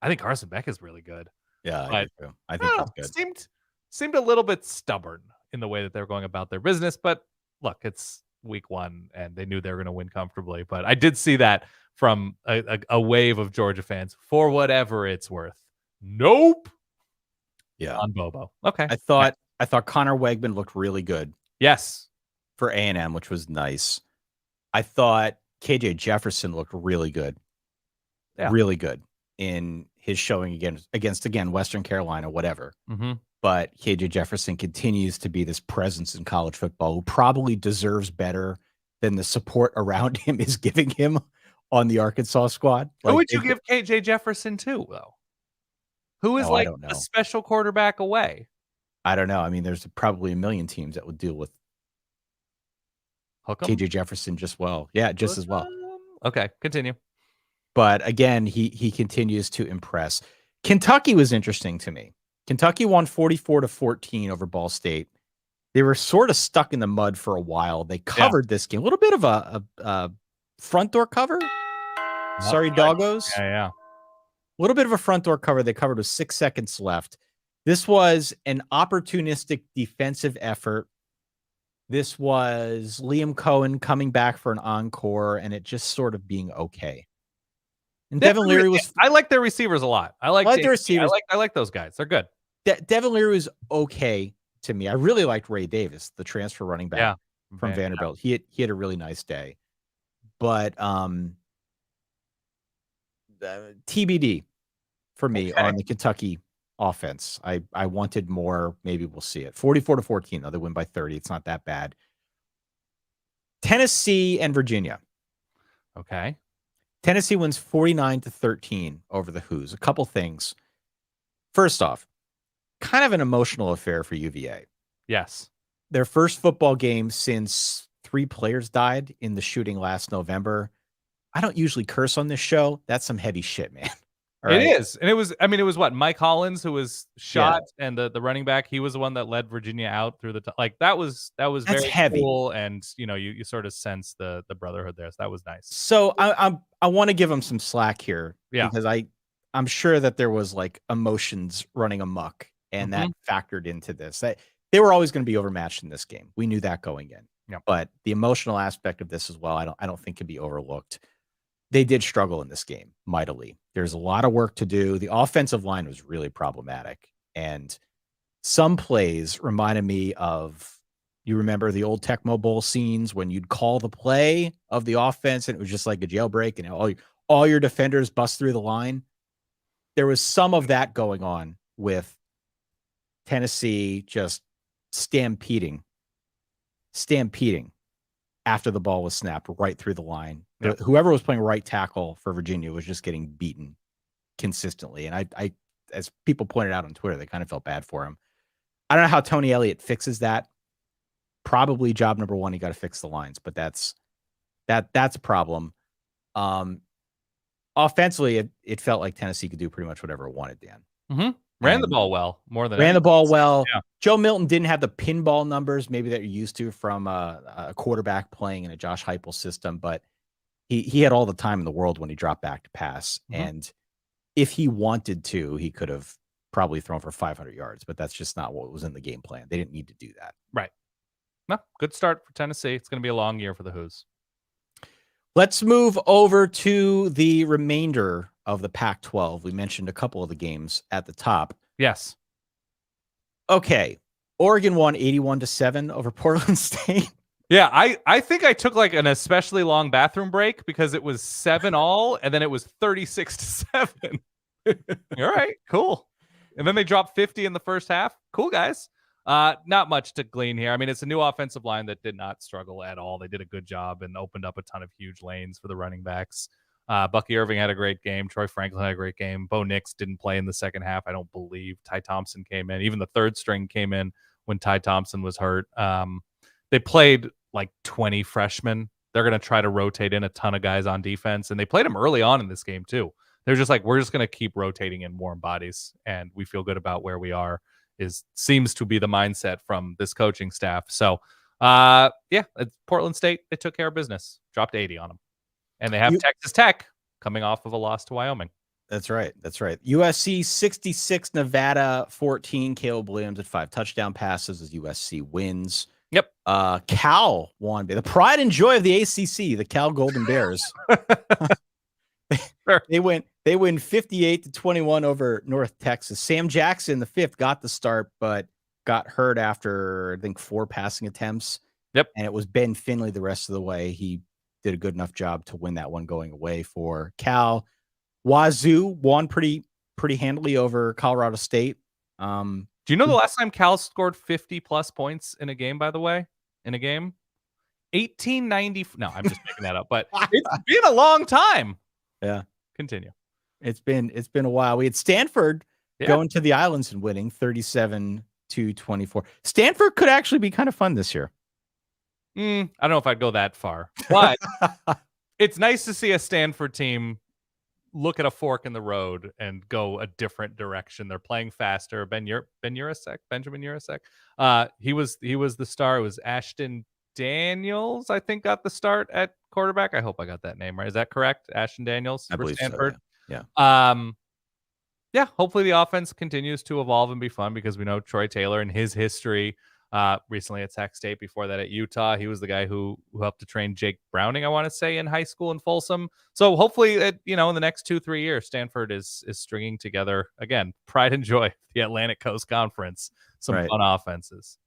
think Carson Beck is really good. Yeah, I think that's good. Seemed a little bit stubborn in the way that they're going about their business, but look, it's week 1 and they knew they were going to win comfortably. But I did see that from a wave of Georgia fans, for whatever it's worth. Nope. Yeah. On Bobo. Okay. I thought Connor Wegman looked really good. Yes. For A&M, which was nice. I thought KJ Jefferson looked really good. Yeah. Really good in his showing against Western Carolina, whatever. Mm-hmm. But KJ Jefferson continues to be this presence in college football who probably deserves better than the support around him is giving him on the Arkansas squad. Who would you give KJ Jefferson to, though? Who is a special quarterback away? I don't know. I mean, there's probably a million teams that would deal with KJ Jefferson just as well. Okay, continue. But again, he continues to impress. Kentucky was interesting to me. Kentucky won 44-14 over Ball State. They were sort of stuck in the mud for a while. They covered this game. A little bit of a front door cover. Sorry, doggos. Yeah. A little bit of a front door cover. They covered with 6 seconds left. This was an opportunistic defensive effort. This was Liam Cohen coming back for an encore, and it just sort of being okay. And Devin Leary was. I like their receivers a lot. I like their receivers. I like those guys. They're good. Devin Leary was okay to me. I really liked Ray Davis, the transfer running back from Vanderbilt. He had a really nice day, but TBD for me on the Kentucky offense. I wanted more. Maybe we'll see it. 44-14, though. They win by 30. It's not that bad. Tennessee and Virginia. Okay. Tennessee wins 49-13 over the Hoos. A couple things. First off, kind of an emotional affair for UVA. Yes. Their first football game since 3 players died in the shooting last November. I don't usually curse on this show. That's some heavy shit, man. It is. And it was what? Mike Hollins, who was shot, and the running back, he was the one that led Virginia out through the like that was That's very heavy. cool, and you sort of sense the brotherhood there. So that was nice. So I want to give them some slack here because I'm sure that there was like emotions running amok, and that factored into this. They were always going to be overmatched in this game. We knew that going in. Yeah. But the emotional aspect of this as well, I don't think can be overlooked. They did struggle in this game mightily. There's a lot of work to do. The offensive line was really problematic. And some plays reminded me of, you remember the old Tecmo Bowl scenes when you'd call the play of the offense and it was just like a jailbreak and all your defenders bust through the line. There was some of that going on with Tennessee just stampeding after the ball was snapped right through the line. Yep. Whoever was playing right tackle for Virginia was just getting beaten consistently. And I, as people pointed out on Twitter, they kind of felt bad for him. I don't know how Tony Elliott fixes that. Probably job number one, you got to fix the lines, but that's a problem. Offensively, it felt like Tennessee could do pretty much whatever it wanted, Dan. Mm-hmm. Ran the ball well, more than ran the ball well. Yeah. Joe Milton didn't have the pinball numbers maybe that you're used to from a quarterback playing in a Josh Heupel system, but he had all the time in the world when he dropped back to pass. And if he wanted to, he could have probably thrown for 500 yards, but that's just not what was in the game plan. They didn't need to do that. Right. No, good start for Tennessee. It's going to be a long year for the Hoos. Let's move over to the remainder of the Pac-12. We mentioned a couple of the games at the top. Yes. Okay. Oregon won 81-7 over Portland State. Yeah, I think I took like an especially long bathroom break because it was 7-all and then it was 36-7. All right, cool. And then they dropped 50 in the first half. Cool, guys. Not much to glean here. I mean, it's a new offensive line that did not struggle at all. They did a good job and opened up a ton of huge lanes for the running backs. Bucky Irving had a great game. Troy Franklin had a great game. Bo Nix didn't play in the second half, I don't believe. Ty Thompson came in. Even the third string came in when Ty Thompson was hurt. They played like 20 freshmen. They're going to try to rotate in a ton of guys on defense. And they played them early on in this game, too. They're just like, we're just going to keep rotating in warm bodies. And we feel good about where we are. Seems to be the mindset from this coaching staff. So, it's Portland State. They took care of business. Dropped 80 on them. And they have Texas Tech coming off of a loss to Wyoming. That's right. USC 66, Nevada 14. Caleb Williams at 5 touchdown passes as USC wins. Yep. Cal won. The pride and joy of the ACC, the Cal Golden Bears. They win 58-21 over North Texas. Sam Jackson, the 5th, got the start, but got hurt after, I think, 4 passing attempts. Yep. And it was Ben Finley the rest of the way. He did a good enough job to win that one going away for Cal. Wazoo won pretty handily over Colorado State. Do you know the last time Cal scored 50-plus points in a game, by the way? In a game? 1890. No, I'm just making that up, but it's been a long time. Yeah. Continue. It's been a while. We had Stanford going to the Islands and winning 37-24. Stanford could actually be kind of fun this year. I don't know if I'd go that far, but it's nice to see a Stanford team look at a fork in the road and go a different direction. They're playing faster. Benjamin Urasek. He was the star. It was Ashton Daniels, I think, got the start at quarterback. I hope I got that name right. Is that correct? Ashton Daniels I for believe Stanford. So, yeah. Hopefully the offense continues to evolve and be fun because we know Troy Taylor and his history recently at Sac State, before that at Utah. He was the guy who helped to train Jake Browning, I want to say, in high school in Folsom. So hopefully, in the next 2-3 years, Stanford is stringing together, again, pride and joy, the Atlantic Coast Conference, some fun offenses.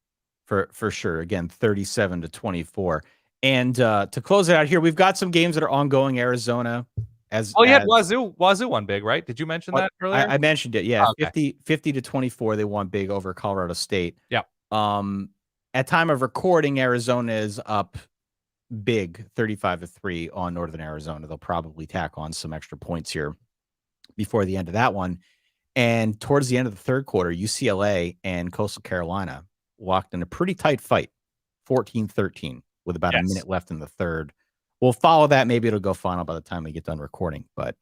For sure. Again, 37-24. And to close it out here, we've got some games that are ongoing. Arizona You had Wazoo won big, right? Did you mention that earlier? I mentioned it. Yeah, Oh, okay. 50 to 24, they won big over Colorado State. Yeah. At time of recording, Arizona is up big 35-3 on Northern Arizona. They'll probably tack on some extra points here before the end of that one. And towards the end of the third quarter, UCLA and Coastal Carolina locked in a pretty tight fight, 14-13, with about a minute left in the third. We'll follow that. Maybe it'll go final by the time we get done recording, but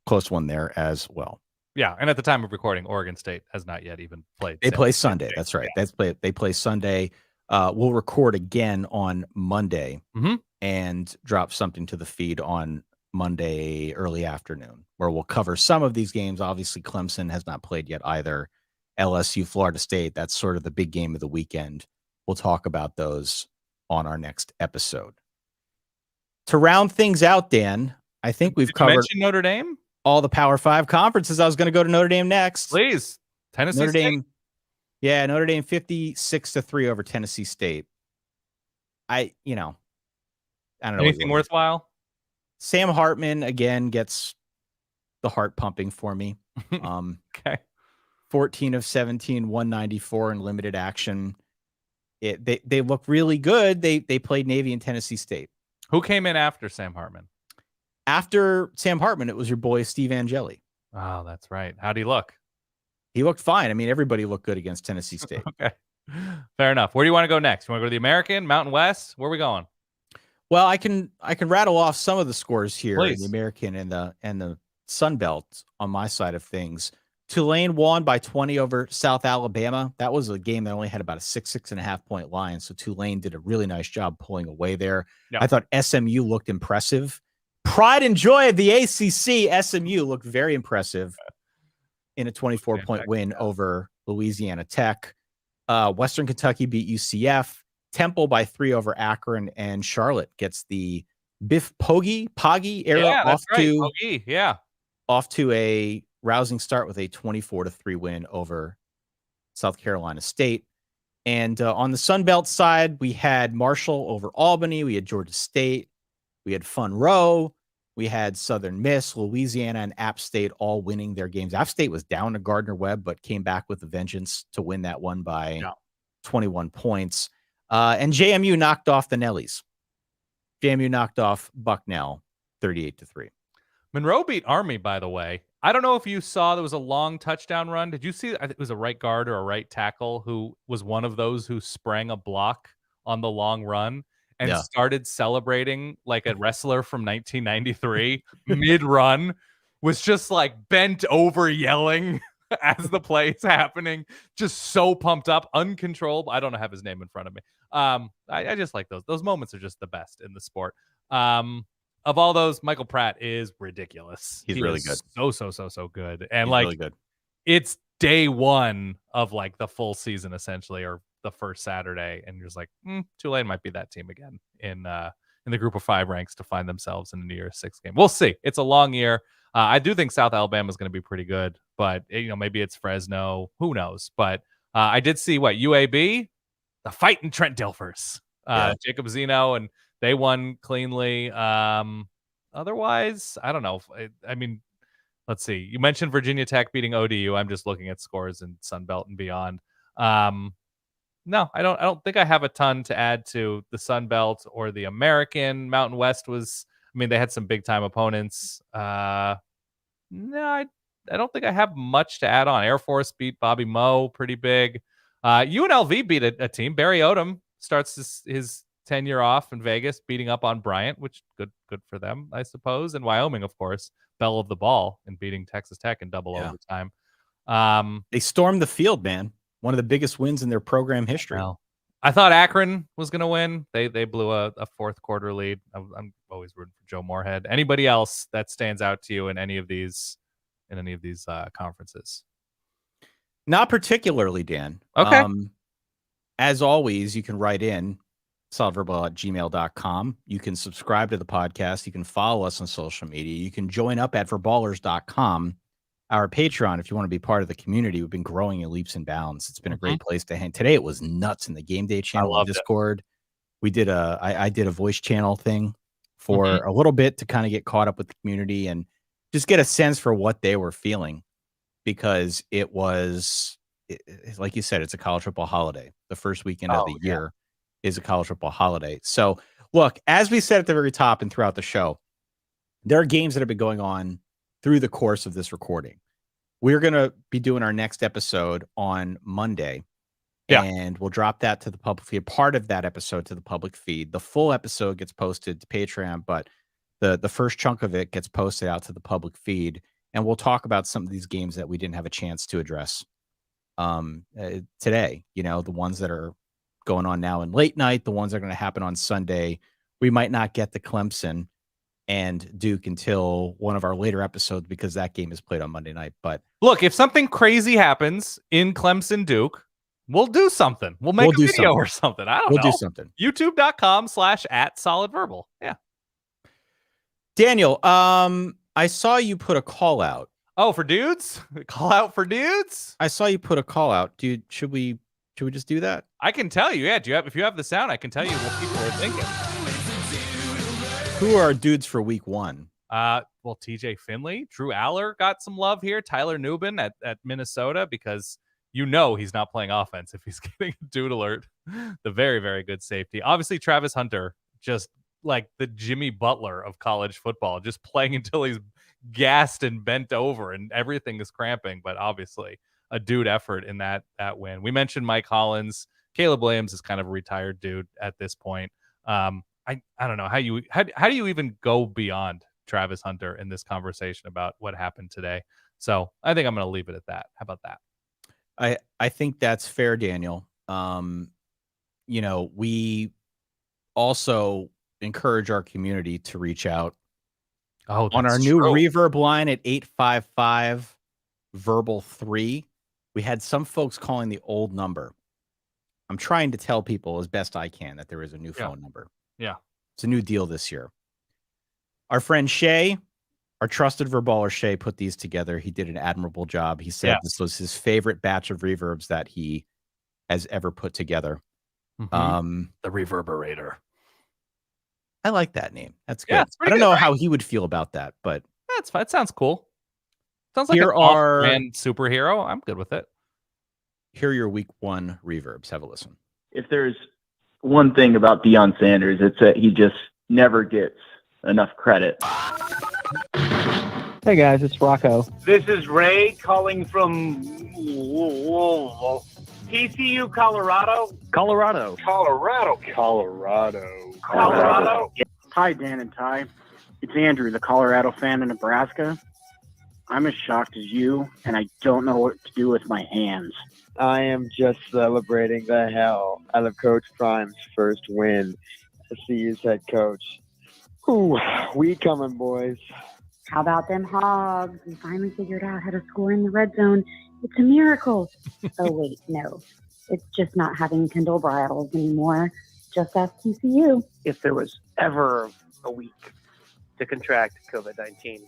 close one there as well. Yeah, and at the time of recording, Oregon State has not yet even played. They play Sunday. That's right. Yeah. They play Sunday. We'll record again on Monday and drop something to the feed on Monday early afternoon, where we'll cover some of these games. Obviously, Clemson has not played yet either. LSU, Florida State, that's sort of the big game of the weekend. We'll talk about those on our next episode. To round things out, Dan, I think we've covered Notre Dame, all the Power 5 conferences. I was going to go to Notre Dame next. Please. Tennessee Notre State. Dame. Yeah, Notre Dame 56-3 over Tennessee State. I don't know. Anything worthwhile? Sam Hartman again gets the heart pumping for me. Okay. 14 of 17, 194 in limited action. They look really good. They played Navy and Tennessee State. Who came in after Sam Hartman? After Sam Hartman, it was your boy Steve Angeli. Oh, that's right. How'd he look? He looked fine. I mean, everybody looked good against Tennessee State. Okay. Fair enough. Where do you want to go next? You want to go to the American, Mountain West? Where are we going? Well, I can rattle off some of the scores here Please. in the American and the Sun Belt on my side of things. Tulane won by 20 over South Alabama. That was a game that only had about a 6.5 point line. So Tulane did a really nice job pulling away there. Yeah. I thought SMU looked impressive. Pride and joy of the ACC. SMU looked very impressive in a 24-point win over Louisiana Tech. Western Kentucky beat UCF. Temple by 3 over Akron, and Charlotte gets the Biff Poggi era off to a rousing start with a 24-3 win over South Carolina State. And on the Sun Belt side, we had Marshall over Albany. We had Georgia State. We had Fun Row. We had Southern Miss, Louisiana, and App State all winning their games. App State was down to Gardner-Webb, but came back with a vengeance to win that one by 21 points. And JMU knocked off the Nellies. JMU knocked off Bucknell 38-3. Monroe beat Army, by the way. I don't know if you saw there was a long touchdown run. Did you see? I think it was a right guard or a right tackle who was one of those who sprang a block on the long run and started celebrating like a wrestler from 1993 mid-run, was just like bent over yelling as the play is happening, just so pumped up, uncontrollable. I don't have his name in front of me. I just like those. Those moments are just the best in the sport. Of all those, Michael Pratt is ridiculous. He's really good. So good. And he's like, really good. It's day one of like the full season, essentially, or the first Saturday. And you're just like, Tulane might be that team again in the group of 5 ranks to find themselves in the New Year's 6 game. We'll see. It's a long year. I do think South Alabama is going to be pretty good, but maybe it's Fresno. Who knows? But I did see UAB, the fighting Trent Dilfers, Jacob Zeno, and they won cleanly. Otherwise, I don't know. I mean, let's see. You mentioned Virginia Tech beating ODU. I'm just looking at scores in Sun Belt and beyond. No, I don't think I have a ton to add to the Sun Belt or the American. Mountain West was, they had some big time opponents. No, I don't think I have much to add on. Air Force beat Bobby Moe pretty big. UNLV beat a team. Barry Odom starts his tenure off in Vegas, beating up on Bryant, which good for them, I suppose. And Wyoming, of course, belle of the ball and beating Texas Tech in double overtime. They stormed the field, man. One of the biggest wins in their program history. I thought Akron was going to win. They blew a fourth quarter lead. I'm always rooting for Joe Moorhead. Anybody else that stands out to you in any of these conferences? Not particularly, Dan. Okay. As always, you can write in solidverbal@gmail.com. You can subscribe to the podcast. You can follow us on social media. You can join up at verballers.com, our Patreon, if you want to be part of the community. We've been growing in leaps and bounds. It's been a great place to hang. Today it was nuts in the game day channel on Discord. We did I did a voice channel thing for a little bit to kind of get caught up with the community and just get a sense for what they were feeling, because it was, like you said, it's a college football holiday. The first weekend of the year is a college football holiday. So look, as we said at the very top and throughout the show, there are games that have been going on through the course of this recording. We're going to be doing our next episode on Monday. Yeah. And we'll drop that to the public feed, part of that episode to the public feed. The full episode gets posted to Patreon, but the first chunk of it gets posted out to the public feed. And we'll talk about some of these games that we didn't have a chance to address today. You know, the ones that are going on now in late night, the ones that are going to happen on Sunday. We might not get to Clemson and Duke until one of our later episodes because that game is played on Monday night. But look, if something crazy happens in Clemson Duke, we'll do something. We'll make a video or something. I don't know. We'll do something. YouTube.com/@solidverbal. Yeah. Daniel, I saw you put a call out. Oh, for dudes? Call out for dudes? I saw you put a call out. Dude, should we just do that? I can tell you. Yeah. If you have the sound, I can tell you what people are thinking. Who are dudes for week 1? Well, TJ Finley, Drew Allar got some love here. Tyler Nubin at Minnesota, because he's not playing offense if he's getting a dude alert. The very, very good safety. Obviously, Travis Hunter, just like the Jimmy Butler of college football, just playing until he's gassed and bent over and everything is cramping. But obviously, a dude effort in that win. We mentioned Mike Hollins. Caleb Williams is kind of a retired dude at this point. I don't know how do you even go beyond Travis Hunter in this conversation about what happened today. So I think I'm going to leave it at that. How about that? I think that's fair, Daniel. We also encourage our community to reach out on our new reverb line at 855 verbal 3. We had some folks calling the old number. I'm trying to tell people as best I can that there is a new phone number. Yeah. It's a new deal this year. Our friend Shay, our trusted verballer Shay, put these together. He did an admirable job. He said this was his favorite batch of reverbs that he has ever put together. The Reverberator. I like that name. That's good. Yeah, I don't know how he would feel about that, but that's fine. It sounds cool. Sounds like an off-brand superhero. I'm good with it. Here are your week 1 reverbs. Have a listen. If there's one thing about Deion Sanders, it's that he just never gets enough credit. Hey guys, it's Rocco. This is Ray calling from Louisville. TCU, Colorado. Colorado. Hi, Dan and Ty. It's Andrew, the Colorado fan in Nebraska. I'm as shocked as you, and I don't know what to do with my hands. I am just celebrating the hell out of Coach Prime's first win as CU's head coach. Ooh, we coming, boys. How about them Hogs? We finally figured out how to score in the red zone. It's a miracle. Oh, wait, no. It's just not having Kendall Bridles anymore. Just ask TCU. If there was ever a week to contract COVID-19,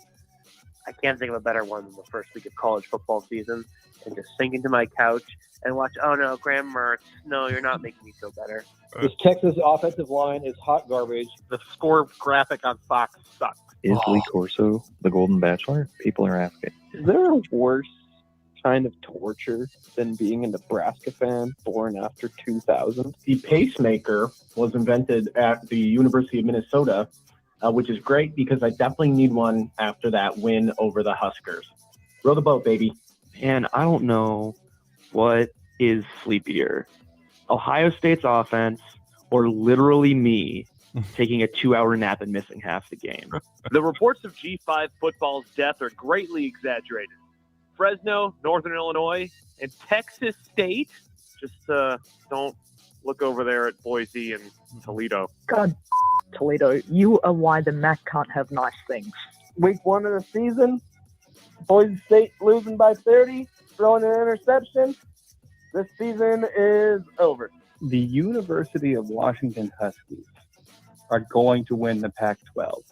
I can't think of a better one than the first week of college football season, and just sink into my couch and watch, oh no, Graham Mertz, no, you're not making me feel better. This Texas offensive line is hot garbage. The score graphic on Fox sucks. Is Lee Corso the Golden Bachelor? People are asking. Is there a worse kind of torture than being a Nebraska fan born after 2000? The pacemaker was invented at the University of Minnesota, which is great because I definitely need one after that win over the Huskers. Row the boat, baby. And I don't know what is sleepier, Ohio State's offense or literally me taking a 2-hour nap and missing half the game. The reports of G5 football's death are greatly exaggerated. Fresno, Northern Illinois, and Texas State. Just don't look over there at Boise and Toledo. God, Toledo, you are why the MAC can't have nice things. Week 1 of the season, Boise State losing by 30, throwing an interception. This season is over. The University of Washington Huskies are going to win the Pac-12.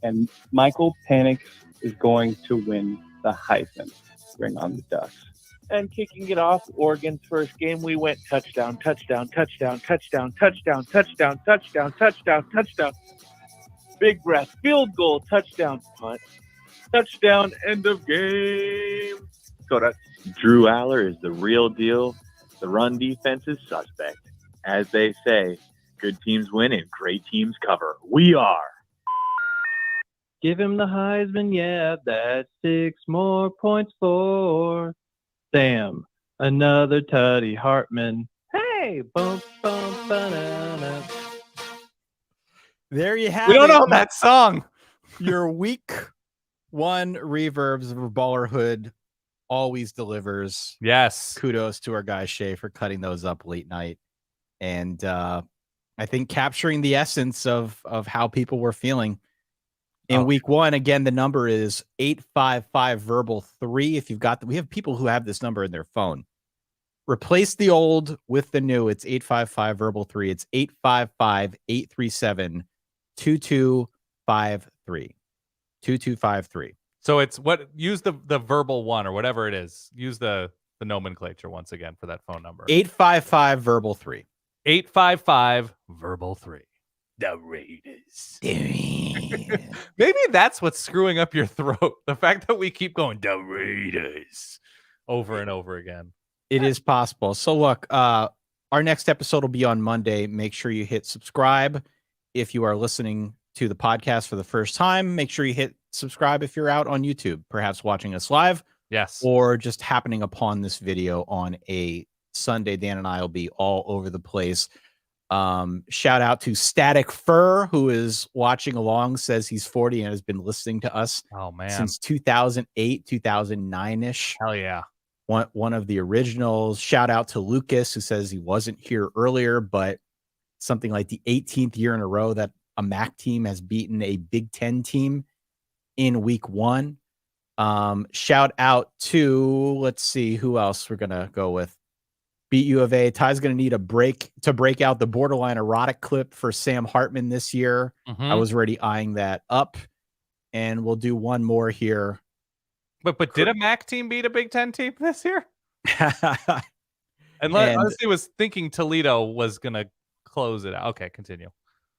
And Michael Penix is going to win the Heisman. Bring on the Ducks. And kicking it off, Oregon's first game, we went touchdown, touchdown, touchdown, touchdown, touchdown, touchdown, touchdown, touchdown, touchdown. big breath, field goal, touchdown, punt, touchdown, end of game. So that's Drew Allar is the real deal. The run defense is suspect. As they say, good teams win and great teams cover. We are. Give him the Heisman, yeah, that's 6 more points for Sam. Another Tutty Hartman. Hey, boom, boom, banana. There you have We don't it. own that song. Your week 1 Reverbs. Verballer Hood always delivers. Yes. Kudos to our guy Shay for cutting those up late night. And I think capturing the essence of how people were feeling in week 1. Again, the number is 855 verbal 3. If you've got we have people who have this number in their phone. Replace the old with the new. It's 855 verbal 3. It's 855-837-2253. 2253. So it's use the verbal 1 or whatever it is. Use the nomenclature once again for that phone number. 855 verbal 3. 855 verbal 3. The Raiders. Maybe that's what's screwing up your throat. The fact that we keep going, the Raiders, over and over again. It is possible. So look, our next episode will be on Monday. Make sure you hit subscribe if you are listening to the podcast for the first time. Make sure you hit subscribe if you're out on YouTube, perhaps watching us live. Yes. Or just happening upon this video on a Sunday. Dan and I will be all over the place. Shout out to Static Fur, who is watching along, says he's 40 and has been listening to us since 2008, 2009-ish. Hell yeah. One of the originals. Shout out to Lucas, who says he wasn't here earlier, but something like the 18th year in a row that a MAC team has beaten a Big Ten team in week 1. Shout out to, let's see who else we're going to go with. Beat U of A. Ty's going to need a break to break out the borderline erotic clip for Sam Hartman this year. I was already eyeing that up, and we'll do one more here. But did a MAC team beat a Big Ten team this year? And honestly, was thinking Toledo was going to close it out. Okay, continue.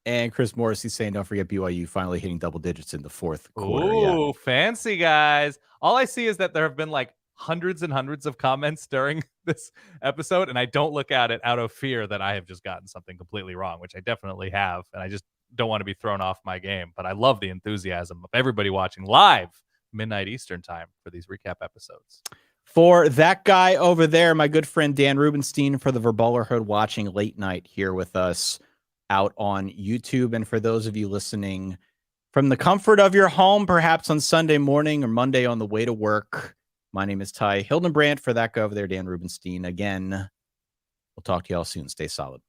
And Chris Morris, he's saying, don't forget BYU finally hitting double digits in the 4th quarter. Ooh, fancy, guys. All I see is that there have been like hundreds and hundreds of comments during this episode, and I don't look at it out of fear that I have just gotten something completely wrong, which I definitely have, and I just don't want to be thrown off my game. But I love the enthusiasm of everybody watching live midnight Eastern time for these recap episodes. For that guy over there, my good friend Dan Rubenstein, for the Verballer Hood watching late night here with us out on YouTube. And for those of you listening from the comfort of your home, perhaps on Sunday morning or Monday on the way to work, my name is Ty Hildenbrandt. For that guy over there, Dan Rubenstein. Again, we'll talk to y'all soon. Stay solid.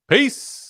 Peace.